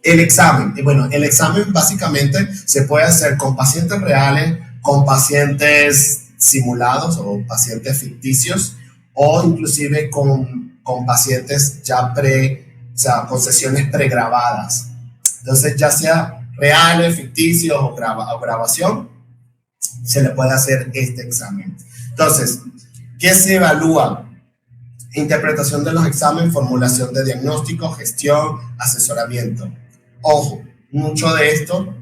El examen, el examen básicamente se puede hacer con pacientes reales, con pacientes simulados o pacientes ficticios, o inclusive con pacientes ya o sea, con sesiones pregrabadas. Entonces, ya sea reales, ficticios o grabación, se le puede hacer este examen. Entonces, ¿qué se evalúa? Interpretación de los exámenes, formulación de diagnóstico, gestión, asesoramiento. Ojo, mucho de esto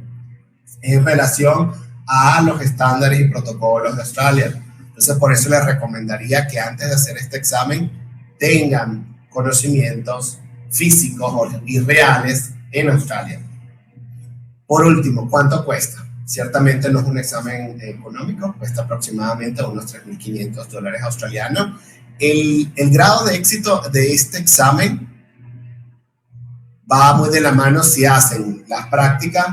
en relación a los estándares y protocolos de Australia. Entonces, por eso les recomendaría que antes de hacer este examen tengan conocimientos físicos y reales en Australia. Por último, ¿cuánto cuesta? Ciertamente no es un examen económico, cuesta aproximadamente unos $3,500 australianos. El grado de éxito de este examen va muy de la mano si hacen las prácticas.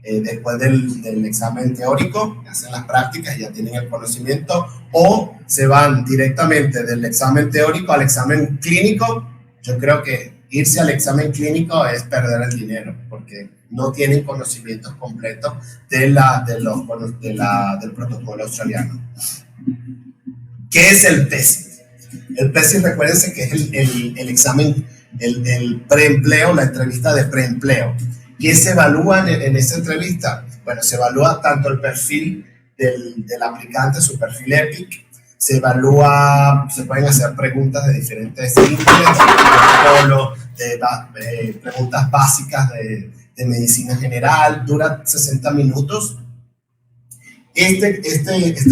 Después del examen teórico, hacen las prácticas y ya tienen el conocimiento, o se van directamente del examen teórico al examen clínico. Yo creo que irse al examen clínico es perder el dinero, porque no tienen conocimientos completos del protocolo australiano. ¿Qué es el PESI? El PESI, recuérdense que es el examen, el preempleo, la entrevista de preempleo. ¿Qué se evalúa en esa entrevista? Bueno, se evalúa tanto el perfil del aplicante, su perfil EPIC, se evalúa, se pueden hacer preguntas de diferentes índoles, preguntas básicas de medicina general, dura 60 minutos. Esta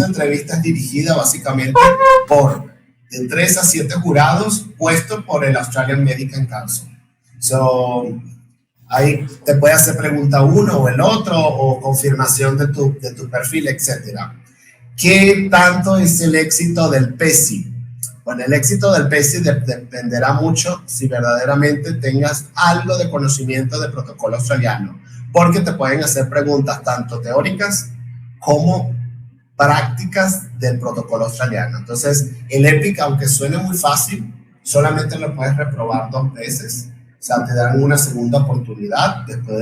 entrevista es dirigida básicamente por de 3 a 7 jurados puestos por el Australian Medical Council. Ahí te puede hacer pregunta uno o el otro, o confirmación de tu perfil, etc. ¿Qué tanto es el éxito del PESI? Bueno, el éxito del PESI dependerá mucho si verdaderamente tengas algo de conocimiento de protocolo australiano, porque te pueden hacer preguntas tanto teóricas como prácticas del protocolo australiano. Entonces, el EPIC, aunque suene muy fácil, solamente lo puedes reprobar 2 veces. O sea, te dan una segunda oportunidad, después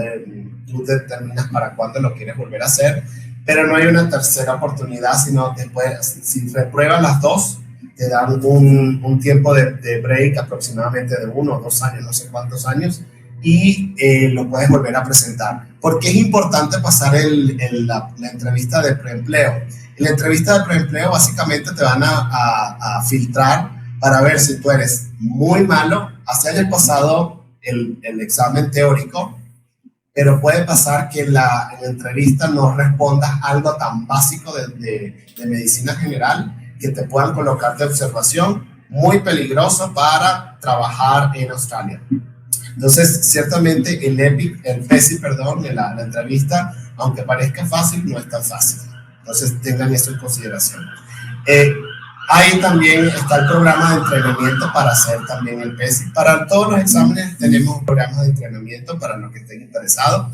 tú determinas para cuándo lo quieres volver a hacer, pero no hay una tercera oportunidad, sino después, si repruebas las 2, te dan un tiempo de break aproximadamente de 1 o 2 años, no sé cuántos años, y lo puedes volver a presentar. ¿Por qué es importante pasar la entrevista de preempleo? En la entrevista de preempleo básicamente te van a filtrar para ver si tú eres muy malo, así hayas pasado el examen teórico, pero puede pasar que en la entrevista no respondas algo tan básico de medicina general que te puedan colocar de observación, muy peligroso para trabajar en Australia. Entonces, ciertamente el PESI, perdón, de la entrevista, aunque parezca fácil, no es tan fácil. Entonces, tengan eso en consideración. Ahí también está el programa de entrenamiento para hacer también el PESI. Para todos los exámenes tenemos programas de entrenamiento para los que estén interesados,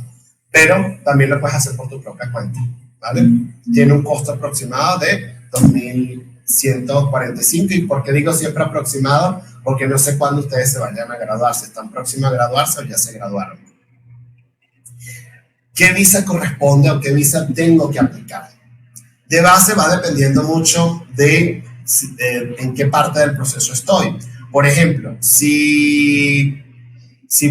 pero también lo puedes hacer por tu propia cuenta, ¿vale? Tiene un costo aproximado de 2.145. ¿Y por qué digo siempre aproximado? Porque no sé cuándo ustedes se vayan a graduar, si están próximos a graduarse o ya se graduaron. ¿Qué visa corresponde o qué visa tengo que aplicar? De base va dependiendo mucho de en qué parte del proceso estoy. Por ejemplo, si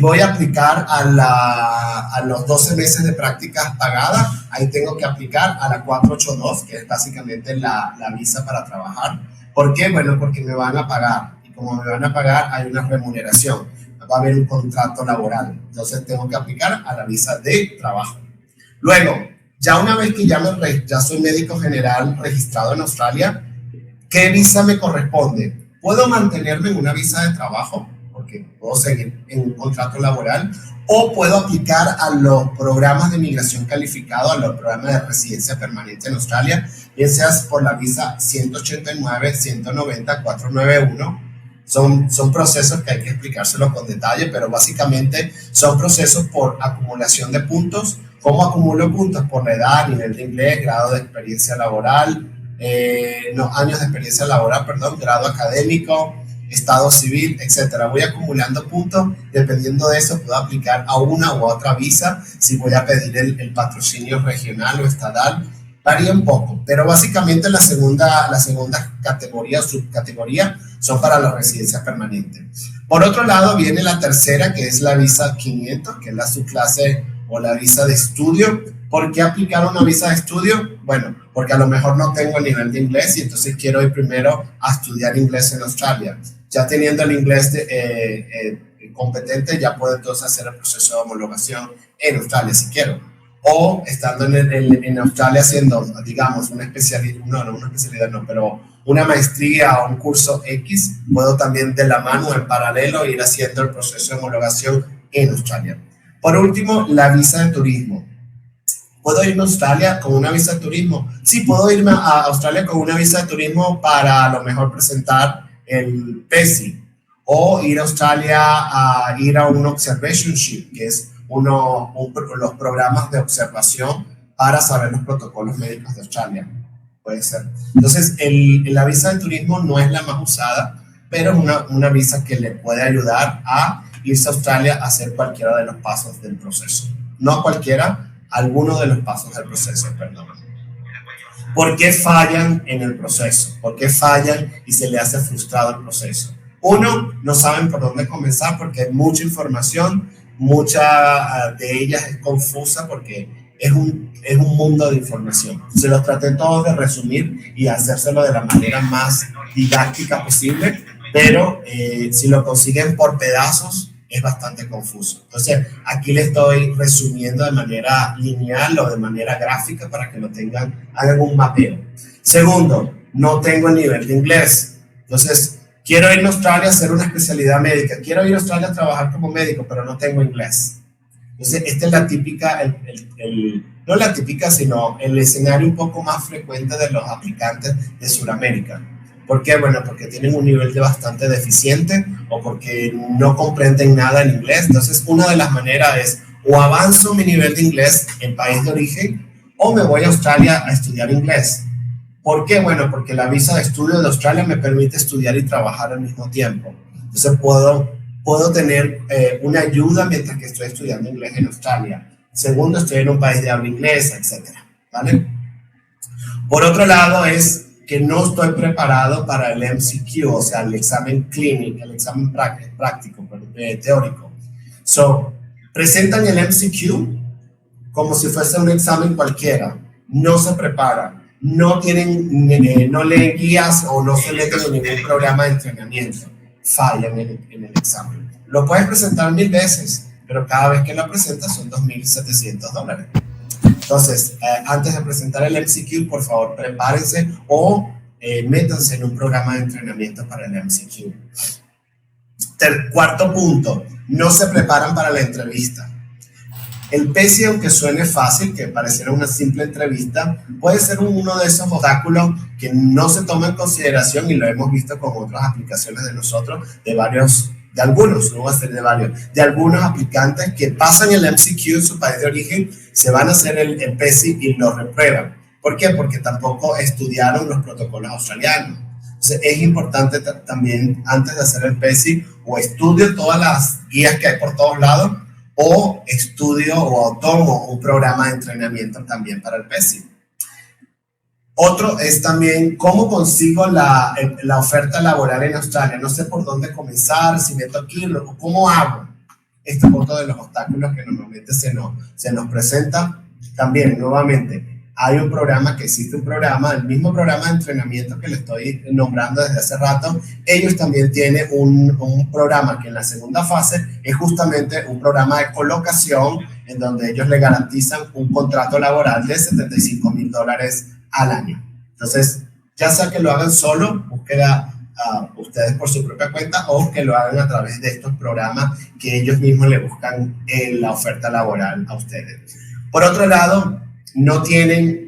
voy a aplicar a los 12 meses de prácticas pagadas, ahí tengo que aplicar a la 482, que es básicamente la visa para trabajar. ¿Por qué? Bueno, porque me van a pagar. Y como me van a pagar, hay una remuneración. Va a haber un contrato laboral. Entonces, tengo que aplicar a la visa de trabajo. Luego, ya una vez que ya soy médico general registrado en Australia, ¿qué visa me corresponde? ¿Puedo mantenerme en una visa de trabajo? Porque puedo seguir en un contrato laboral. ¿O puedo aplicar a los programas de migración calificado, a los programas de residencia permanente en Australia, bien sea por la visa 189, 190, 491? Son procesos que hay que explicárselos con detalle, pero básicamente son procesos por acumulación de puntos. ¿Cómo acumulo puntos? Por la edad, nivel de inglés, grado de experiencia laboral, años de experiencia laboral, perdón, grado académico, estado civil, etcétera. Voy acumulando puntos, dependiendo de eso puedo aplicar a una u otra visa, si voy a pedir el patrocinio regional o estatal, varía un poco, pero básicamente la segunda categoría, subcategoría, son para las residencias permanentes. Por otro lado viene la tercera, que es la visa 500, que es la subclase o la visa de estudio. ¿Por qué aplicar una visa de estudio? Bueno, porque a lo mejor no tengo el nivel de inglés y entonces quiero ir primero a estudiar inglés en Australia. Ya teniendo el inglés competente, ya puedo entonces hacer el proceso de homologación en Australia si quiero. O estando en Australia haciendo, digamos, una maestría o un curso X, puedo también de la mano en paralelo ir haciendo el proceso de homologación en Australia. Por último, la visa de turismo. ¿Puedo irme a Australia con una visa de turismo? Sí, puedo irme a Australia con una visa de turismo para a lo mejor presentar el PESI, o ir a Australia a ir a un observationship, que es los programas de observación para saber los protocolos médicos de Australia. Puede ser. Entonces, la visa de turismo no es la más usada, pero es una visa que le puede ayudar a irse a Australia a hacer cualquiera de los pasos del proceso. No cualquiera, alguno de los pasos del proceso, perdón. ¿Por qué fallan en el proceso? ¿Por qué fallan y se le hace frustrado el proceso? Uno, no saben por dónde comenzar porque hay mucha información, mucha de ellas es confusa porque es un mundo de información. Se los traté todos de resumir y hacérselo de la manera más didáctica posible, pero si lo consiguen por pedazos es bastante confuso. Entonces, aquí le estoy resumiendo de manera lineal o de manera gráfica para que lo tengan, hagan un mapeo. Segundo, no tengo el nivel de inglés. Entonces, quiero ir a Australia a hacer una especialidad médica. Quiero ir a Australia a trabajar como médico, pero no tengo inglés. Entonces, esta es la típica, no la típica, sino el escenario un poco más frecuente de los aplicantes de Sudamérica. ¿Por qué? Bueno, porque tienen un nivel de bastante deficiente o porque no comprenden nada en inglés. Entonces, una de las maneras es o avanzo mi nivel de inglés en país de origen o me voy a Australia a estudiar inglés. ¿Por qué? Bueno, porque la visa de estudio de Australia me permite estudiar y trabajar al mismo tiempo. Entonces, puedo tener una ayuda mientras que estoy estudiando inglés en Australia. Segundo, estoy en un país de habla inglesa, etcétera, ¿vale? Por otro lado, es que no estoy preparado para el MCQ, o sea, el examen clínico, el examen práctico, teórico. Presentan el MCQ como si fuese un examen cualquiera. No se preparan, no leen guías o no se meten en ningún programa de entrenamiento. Fallan en el examen. Lo puedes presentar 1000 veces, pero cada vez que lo presentas son $2,700. Entonces, antes de presentar el MCQ, por favor, prepárense o métanse en un programa de entrenamiento para el MCQ. Cuarto punto, no se preparan para la entrevista. El PESI, aunque suene fácil, que pareciera una simple entrevista, puede ser uno de esos obstáculos que no se toma en consideración y lo hemos visto con otras aplicaciones de nosotros, de algunos aplicantes que pasan el MCQ en su país de origen, se van a hacer el PESI y lo reprueban. ¿Por qué? Porque tampoco estudiaron los protocolos australianos. Entonces, es importante también, antes de hacer el PESI, o estudio todas las guías que hay por todos lados, o estudio o tomo un programa de entrenamiento también para el PESI. Otro es también cómo consigo la oferta laboral en Australia. No sé por dónde comenzar, si meto aquí, ¿cómo hago? Este es otro de los obstáculos que normalmente se nos presenta. También, nuevamente, hay un programa, el mismo programa de entrenamiento que le estoy nombrando desde hace rato. Ellos también tienen un programa que en la segunda fase es justamente un programa de colocación en donde ellos le garantizan un contrato laboral de $75,000 al año. Entonces, ya sea que lo hagan solo, búsqueda ustedes por su propia cuenta, o que lo hagan a través de estos programas que ellos mismos le buscan la oferta laboral a ustedes. Por otro lado,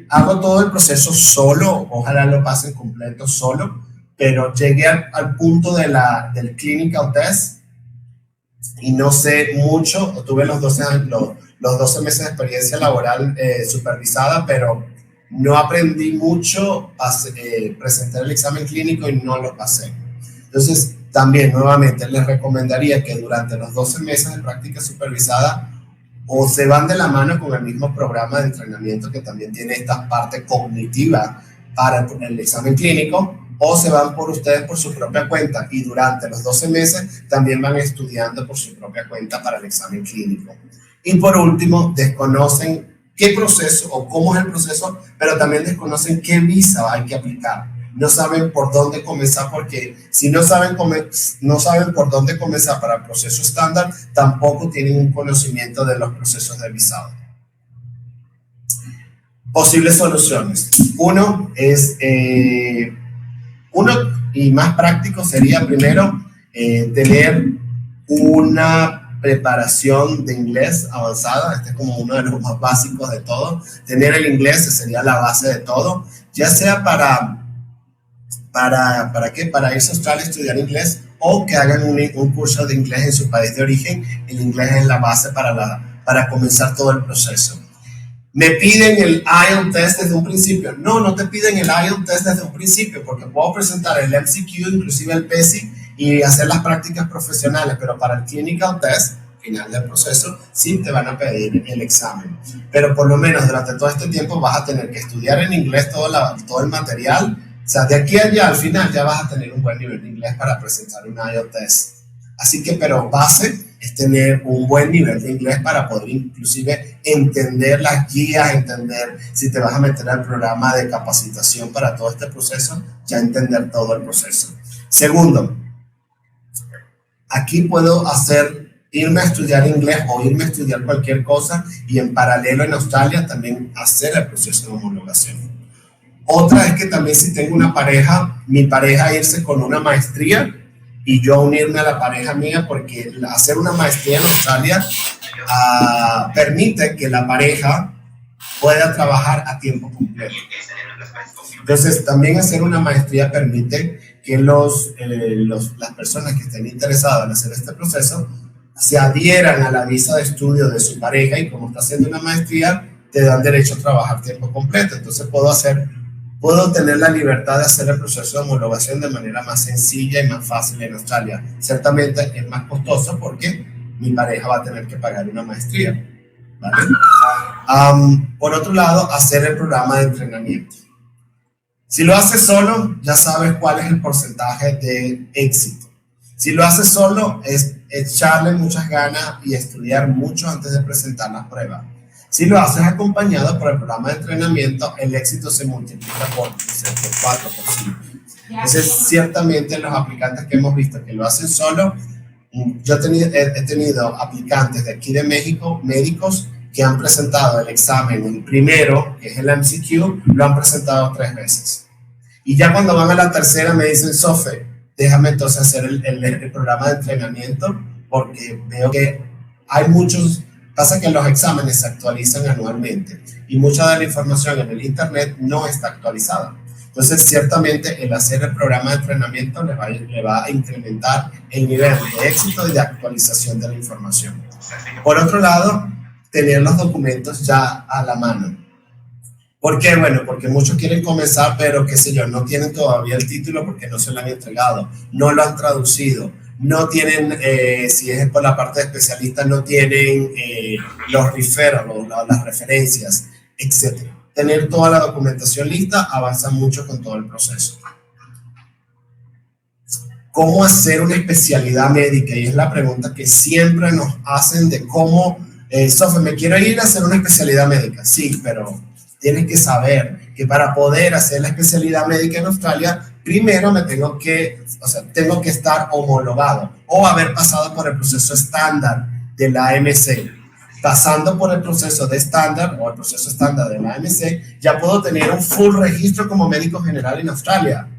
hago todo el proceso solo, ojalá lo pasen completo solo, pero llegué al punto del clinical test y no sé mucho, tuve los 12 meses de experiencia laboral supervisada, pero no aprendí mucho, presenté el examen clínico y no lo pasé. Entonces, también, nuevamente, les recomendaría que durante los 12 meses de práctica supervisada o se van de la mano con el mismo programa de entrenamiento que también tiene esta parte cognitiva para el examen clínico, o se van por ustedes por su propia cuenta y durante los 12 meses también van estudiando por su propia cuenta para el examen clínico. Y por último, desconocen qué proceso o cómo es el proceso, pero también desconocen qué visa hay que aplicar. No saben por dónde comenzar, porque si no saben por dónde comenzar para el proceso estándar, tampoco tienen un conocimiento de los procesos de visado. Posibles soluciones. Uno y más práctico sería primero tener una preparación de inglés avanzada. Este es como uno de los más básicos de todo. Tener el inglés sería la base de todo, ya sea ¿para qué? Para irse a Australia a estudiar inglés, o que hagan un curso de inglés en su país de origen. El inglés es la base para comenzar todo el proceso. ¿Me piden el IELTS test desde un principio? No te piden el IELTS test desde un principio, porque puedo presentar el MCQ, inclusive el PESI, y hacer las prácticas profesionales, pero para el clinical test, final del proceso, sí te van a pedir el examen. Pero por lo menos durante todo este tiempo vas a tener que estudiar en inglés todo el material. O sea, de aquí a allá, al final, ya vas a tener un buen nivel de inglés para presentar un IELTS test. Así que, pero base es tener un buen nivel de inglés para poder inclusive entender las guías, entender si te vas a meter al programa de capacitación para todo este proceso, ya entender todo el proceso. Segundo, aquí puedo irme a estudiar inglés o irme a estudiar cualquier cosa y en paralelo en Australia también hacer el proceso de homologación. Otra es que también si tengo una pareja, mi pareja irse con una maestría y yo unirme a la pareja mía, porque hacer una maestría en Australia permite que la pareja pueda trabajar a tiempo completo. Entonces, también hacer una maestría permite que las personas que estén interesadas en hacer este proceso se adhieran a la visa de estudio de su pareja, y como está haciendo una maestría, te dan derecho a trabajar tiempo completo. Entonces puedo tener la libertad de hacer el proceso de homologación de manera más sencilla y más fácil en Australia. Ciertamente es más costoso porque mi pareja va a tener que pagar una maestría, ¿vale? Por otro lado, hacer el programa de entrenamiento. Si lo haces solo, ya sabes cuál es el porcentaje de éxito. Si lo haces solo, es echarle muchas ganas y estudiar mucho antes de presentar las pruebas. Si lo haces acompañado por el programa de entrenamiento, el éxito se multiplica por 4, por 5. Entonces, ciertamente los aplicantes que hemos visto que lo hacen solo, yo he tenido aplicantes de aquí de México, médicos, que han presentado el examen, el primero, que es el MCQ, lo han presentado 3 veces. Y ya cuando van a la tercera me dicen, Sofe, déjame entonces hacer el programa de entrenamiento, porque veo que hay muchos. Pasa que los exámenes se actualizan anualmente y mucha de la información en el internet no está actualizada. Entonces, ciertamente, el hacer el programa de entrenamiento le va a incrementar el nivel de éxito y de actualización de la información. Por otro lado, tener los documentos ya a la mano. ¿Por qué? Bueno, porque muchos quieren comenzar, pero qué sé yo, no tienen todavía el título porque no se lo han entregado, no lo han traducido. No tienen, si es por la parte de especialistas, no tienen los referrals, las referencias, etc. Tener toda la documentación lista avanza mucho con todo el proceso. ¿Cómo hacer una especialidad médica? Y es la pregunta que siempre nos hacen de cómo, Sofe, me quiero ir a hacer una especialidad médica. Sí, pero tienes que saber que para poder hacer la especialidad médica en Australia, primero tengo que estar homologado o haber pasado por el proceso estándar de la AMC. Pasando por el proceso de estándar o el proceso estándar de la AMC, ya puedo tener un full registro como médico general en Australia.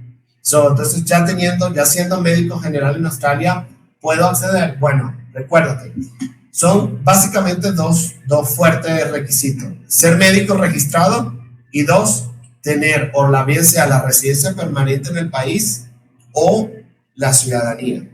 Entonces, ya siendo médico general en Australia, ¿puedo acceder? Bueno, recuérdate, son básicamente dos fuertes requisitos. Ser médico registrado y 2, tener o bien sea la residencia permanente en el país o la ciudadanía.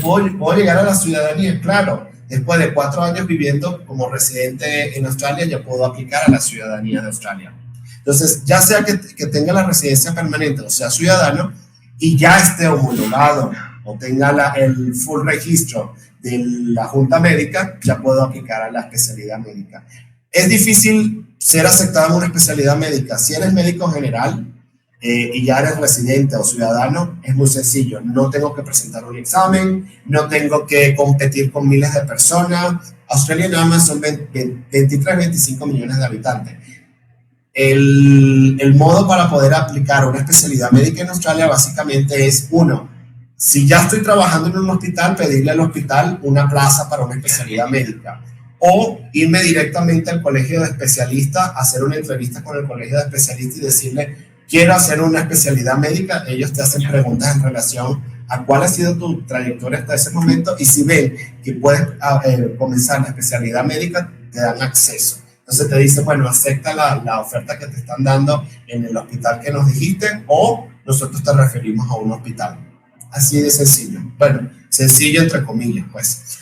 ¿Puedo llegar a la ciudadanía? Claro, después de 4 años viviendo como residente en Australia, ya puedo aplicar a la ciudadanía de Australia. Entonces, ya sea que tenga la residencia permanente o sea ciudadano y ya esté homologado o tenga el full registro de la Junta Médica, ya puedo aplicar a la especialidad médica. Es difícil ser aceptado en una especialidad médica. Si eres médico general y ya eres residente o ciudadano, es muy sencillo. No tengo que presentar un examen, no tengo que competir con miles de personas. Australia nada más son 23-25 millones de habitantes. El modo para poder aplicar una especialidad médica en Australia básicamente es, 1, si ya estoy trabajando en un hospital, pedirle al hospital una plaza para una especialidad médica. O irme directamente al colegio de especialistas, hacer una entrevista con el colegio de especialistas y decirle, quiero hacer una especialidad médica. Ellos te hacen preguntas en relación a cuál ha sido tu trayectoria hasta ese momento, y si ven que puedes comenzar la especialidad médica, te dan acceso. Entonces te dicen, bueno, acepta la oferta que te están dando en el hospital que nos dijiste, o nosotros te referimos a un hospital. Así de sencillo. Bueno, sencillo entre comillas, pues.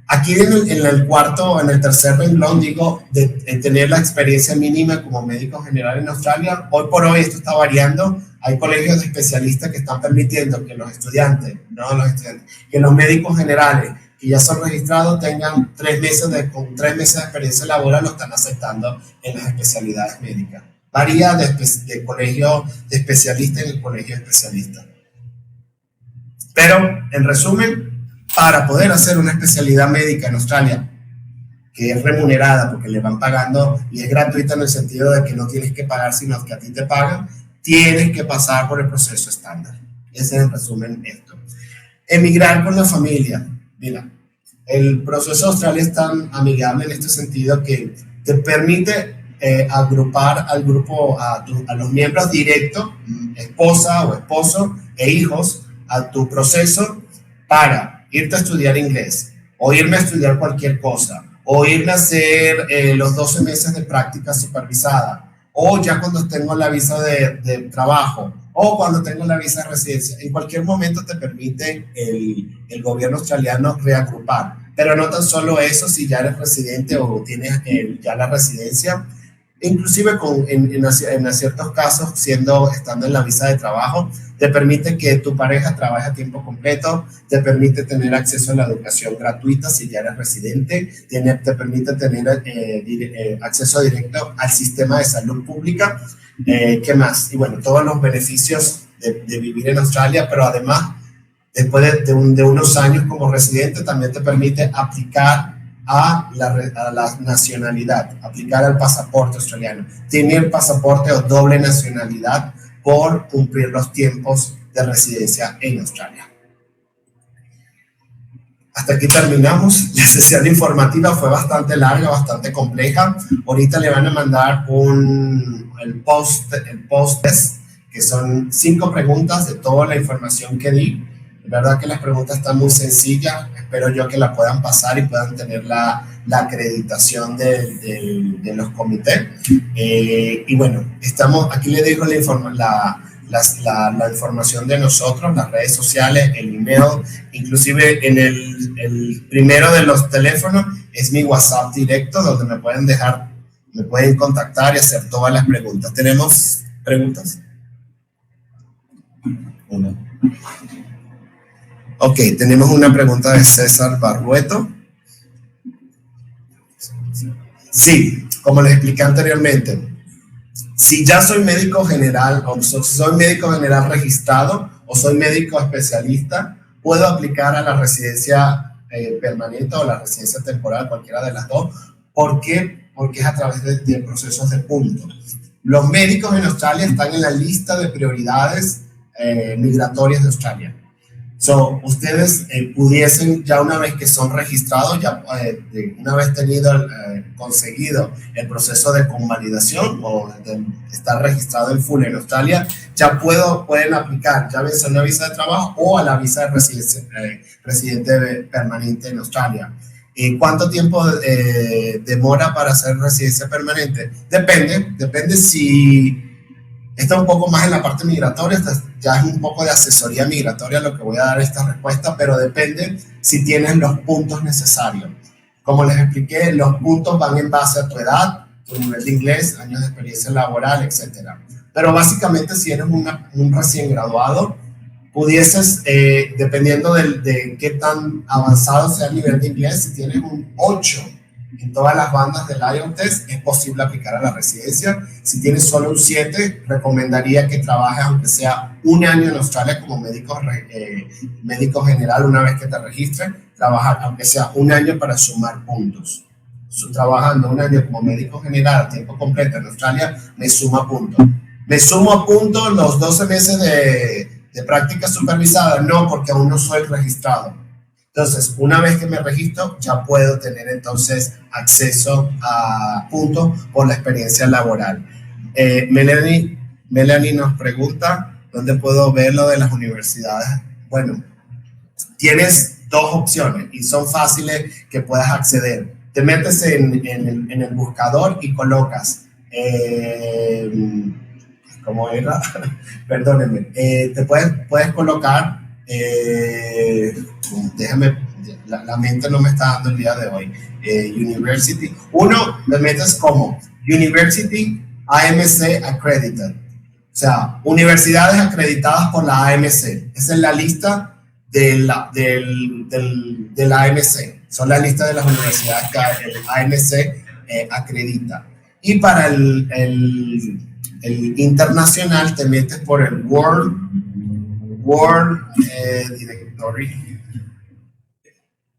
Aquí en el tercer renglón digo de tener la experiencia mínima como médico general en Australia. Hoy por hoy esto está variando. Hay colegios de especialistas que están permitiendo que los estudiantes, no los estudiantes, que los médicos generales que ya son registrados tengan 3 meses con 3 meses de experiencia laboral, lo están aceptando en las especialidades médicas. Varía de colegio de especialista en el colegio de especialista. Pero, en resumen, para poder hacer una especialidad médica en Australia, que es remunerada porque le van pagando y es gratuita en el sentido de que no tienes que pagar, sino que a ti te pagan, tienes que pasar por el proceso estándar. Ese es en resumen esto. Emigrar con la familia. Mira, el proceso Australia es tan amigable en este sentido que te permite agrupar al grupo, a los miembros directos, esposa o esposo e hijos, a tu proceso para irte a estudiar inglés o irme a estudiar cualquier cosa o irme a hacer los 12 meses de práctica supervisada o ya cuando tengo la visa de trabajo o cuando tengo la visa de residencia. En cualquier momento te permite el gobierno australiano reagrupar. Pero no tan solo eso, si ya eres residente o tienes ya la residencia, inclusive en ciertos casos, estando en la visa de trabajo, te permite que tu pareja trabaje a tiempo completo, te permite tener acceso a la educación gratuita si ya eres residente, te permite tener acceso directo al sistema de salud pública. ¿Qué más? Y bueno, todos los beneficios de vivir en Australia, pero además, después de unos años como residente, también te permite aplicar a la nacionalidad, aplicar al pasaporte australiano, tener pasaporte o doble nacionalidad por cumplir los tiempos de residencia en Australia. Hasta aquí terminamos. La sesión informativa fue bastante larga, bastante compleja. Ahorita le van a mandar el post-test, que son 5 preguntas de toda la información que di. La verdad que las preguntas están muy sencillas. Espero yo que la puedan pasar y puedan tener la acreditación de los comités. Y bueno, aquí les dejo la información de nosotros, las redes sociales, el email, inclusive en el primero de los teléfonos es mi WhatsApp directo, donde me pueden contactar y hacer todas las preguntas. ¿Tenemos preguntas? Una. Ok, tenemos una pregunta de César Barrueto. Sí, como les expliqué anteriormente, si ya soy médico general o soy médico general registrado o soy médico especialista, puedo aplicar a la residencia permanente o la residencia temporal, cualquiera de las dos. ¿Por qué? Porque es a través de procesos de puntos. Los médicos en Australia están en la lista de prioridades migratorias de Australia. Ustedes pudiesen, ya una vez que son registrados, una vez conseguido el proceso de convalidación o de estar registrado en full en Australia, ya pueden aplicar ya sea una visa de trabajo o a la visa de residente permanente en Australia. ¿Cuánto tiempo demora para hacer residencia permanente? Depende si... Está un poco más en la parte migratoria, ya es un poco de asesoría migratoria lo que voy a dar esta respuesta, pero depende si tienes los puntos necesarios. Como les expliqué, los puntos van en base a tu edad, tu nivel de inglés, años de experiencia laboral, etc. Pero básicamente si eres un recién graduado, pudieses, dependiendo de qué tan avanzado sea el nivel de inglés, si tienes un 8 en todas las bandas del IELTS test, es posible aplicar a la residencia. Si tienes solo un 7, recomendaría que trabajes aunque sea un año en Australia como médico general. Una vez que te registres, trabajar aunque sea un año para sumar puntos. Trabajando un año como médico general a tiempo completo en Australia, me suma puntos. ¿Me sumo a puntos los 12 meses de práctica supervisada? No, porque aún no soy registrado. Entonces, una vez que me registro, ya puedo tener entonces acceso a puntos por la experiencia laboral. Melanie nos pregunta, ¿dónde puedo ver lo de las universidades? Bueno, tienes 2 opciones y son fáciles que puedas acceder. Te metes en el buscador y colocas, ¿cómo era? Perdónenme. Te puedes colocar... déjame, la mente no me está dando el día de hoy. University, te metes como University AMC Accredited. O sea, universidades acreditadas por la AMC. Esa es la lista de la AMC. Son la lista de las universidades que el AMC acredita. Y para el internacional te metes por el World Directory.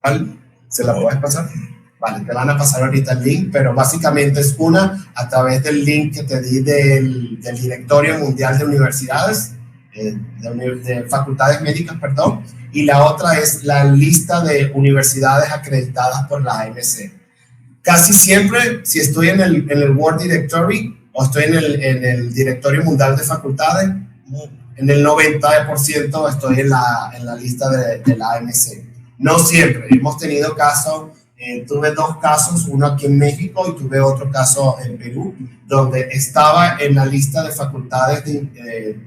¿Vale? ¿Se la puedes pasar? Vale, te van a pasar ahorita el link, pero básicamente es una a través del link que te di del Directorio Mundial de Universidades, de Facultades Médicas, perdón, y la otra es la lista de universidades acreditadas por la AMC. Casi siempre, si estoy en el World Directory o estoy en el Directorio Mundial de Facultades, en el 90% estoy en la lista de la AMC. No siempre, hemos tenido casos. Tuve dos casos, uno aquí en México y tuve otro caso en Perú, donde estaba en la lista de facultades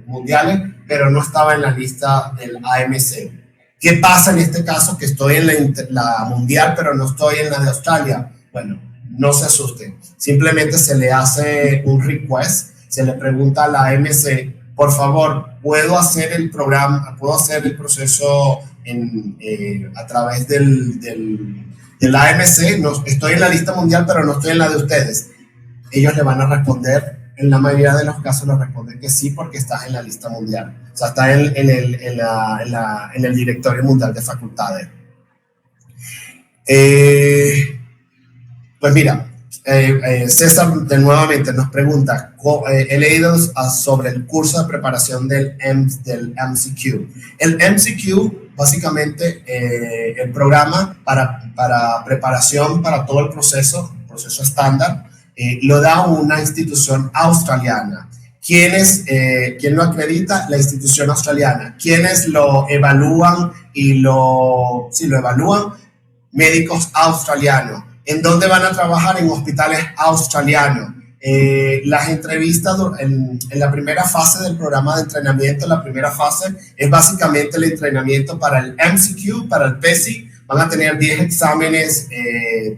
mundiales, pero no estaba en la lista del AMC. ¿Qué pasa en este caso? Que estoy en la mundial, pero no estoy en la de Australia. Bueno, no se asusten. Simplemente se le hace un request, se le pregunta a la AMC, por favor, ¿puedo hacer el programa, puedo hacer el proceso a través del AMC? No, estoy en la lista mundial, pero no estoy en la de ustedes. Ellos le van a responder, en la mayoría de los casos les responden que sí, porque estás en la lista mundial. O sea, está en el Directorio Mundial de Facultades. Pues mira, César nuevamente nos pregunta, he leído sobre el curso de preparación del MCQ. El MCQ, básicamente, el programa para preparación para todo el proceso estándar, lo da una institución australiana. ¿Quién lo acredita? La institución australiana. ¿Quiénes lo evalúan lo evalúan? Médicos australianos. ¿En dónde van a trabajar? En hospitales australianos. Las entrevistas en la primera fase del programa de entrenamiento, la primera fase es básicamente el entrenamiento para el MCQ, para el PESI. Van a tener 10 exámenes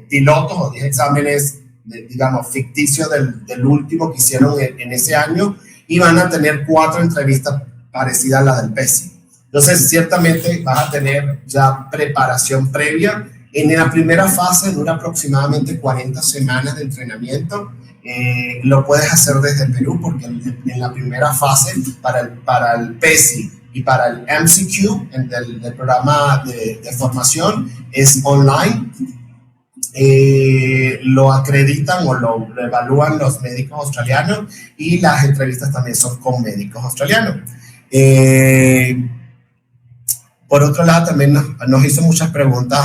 pilotos o 10 exámenes, digamos, ficticios del último que hicieron en ese año, y van a tener 4 entrevistas parecidas a las del PESI. Entonces, ciertamente vas a tener ya preparación previa. En la primera fase dura aproximadamente 40 semanas de entrenamiento. Lo puedes hacer desde Perú, porque en la primera fase para el PESI y para el MCQ del programa de formación es online. Lo acreditan o lo evalúan los médicos australianos, y las entrevistas también son con médicos australianos. Por otro lado, también nos hizo muchas preguntas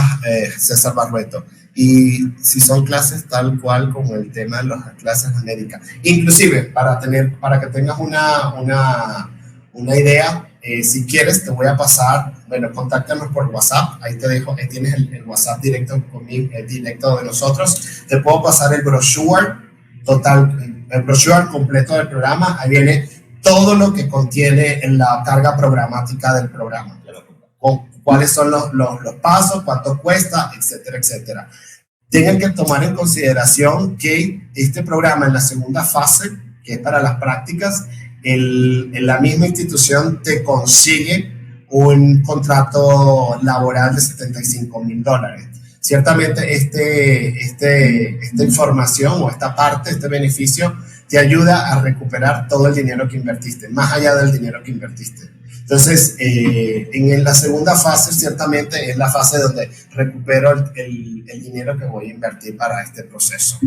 César Barrueto, y si son clases tal cual como el tema de las clases médicas. Inclusive, para que tengas una idea, si quieres te voy a pasar, bueno, contáctanos por WhatsApp, ahí te dejo, ahí tienes el WhatsApp directo conmigo, directo de nosotros. Te puedo pasar el brochure total, el brochure completo del programa. Ahí viene todo lo que contiene en la carga programática del programa, con cuáles son los pasos, cuánto cuesta, etcétera, etcétera. Tengan que tomar en consideración que este programa, en la segunda fase, que es para las prácticas, en la misma institución te consigue un contrato laboral de $75,000. Ciertamente esta información o esta parte, este beneficio, te ayuda a recuperar todo el dinero que invertiste, más allá del dinero que invertiste. Entonces, en la segunda fase, ciertamente es la fase donde recupero el dinero que voy a invertir para este proceso.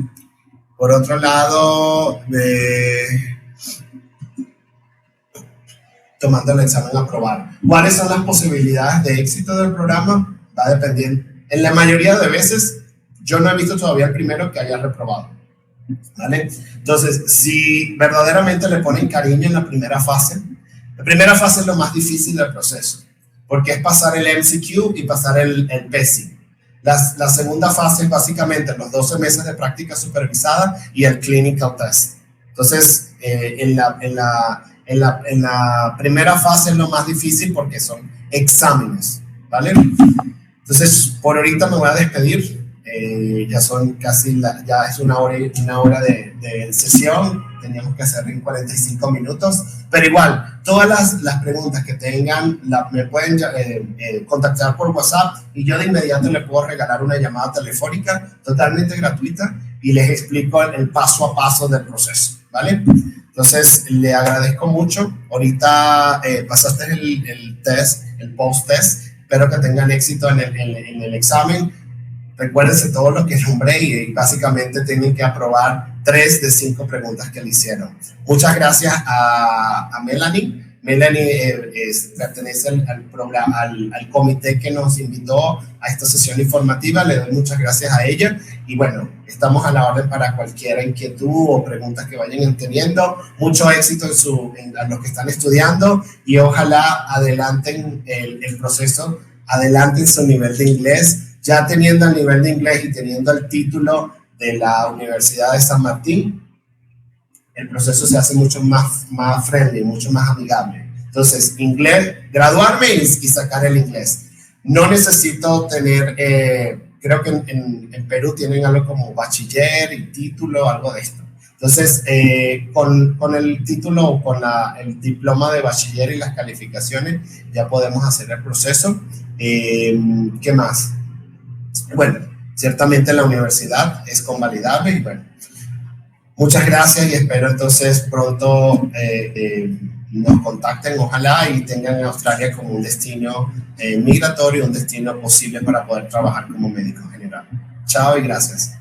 Por otro lado, tomando el examen a aprobar. ¿Cuáles son las posibilidades de éxito del programa? Va a depender. En la mayoría de veces, yo no he visto todavía el primero que haya reprobado, ¿vale? Entonces, si verdaderamente le ponen cariño en la primera fase es lo más difícil del proceso, porque es pasar el MCQ y pasar el PESI. La segunda fase es básicamente los 12 meses de práctica supervisada y el clinical test. Entonces, en la primera fase es lo más difícil porque son exámenes, ¿vale? Entonces, por ahorita me voy a despedir. ya son casi, ya es una hora de sesión, teníamos que hacer en 45 minutos, pero igual, todas las preguntas que tengan me pueden contactar por WhatsApp y yo de inmediato le puedo regalar una llamada telefónica totalmente gratuita y les explico el paso a paso del proceso, ¿vale? Entonces, le agradezco mucho. Ahorita pasaste el test, el post-test. Espero que tengan éxito en el examen. Recuérdense todo lo que nombré y básicamente tienen que aprobar 3 de 5 preguntas que le hicieron. Muchas gracias a Melanie. Melanie pertenece al comité que nos invitó a esta sesión informativa. Le doy muchas gracias a ella. Y bueno, estamos a la orden para cualquier inquietud o preguntas que vayan teniendo. Mucho éxito a los que están estudiando y ojalá adelanten el proceso, adelanten su nivel de inglés. Ya teniendo el nivel de inglés y teniendo el título de la Universidad de San Martín, el proceso se hace mucho más friendly, mucho más amigable. Entonces, inglés, graduarme y sacar el inglés. No necesito tener, creo que en Perú tienen algo como bachiller y título, algo de esto. Entonces, con el título o con el diploma de bachiller y las calificaciones, ya podemos hacer el proceso. ¿Qué más? Bueno, ciertamente la universidad es convalidable y bueno, muchas gracias y espero entonces pronto nos contacten, ojalá, y tengan Australia como un destino migratorio, un destino posible para poder trabajar como médico general. Chao y gracias.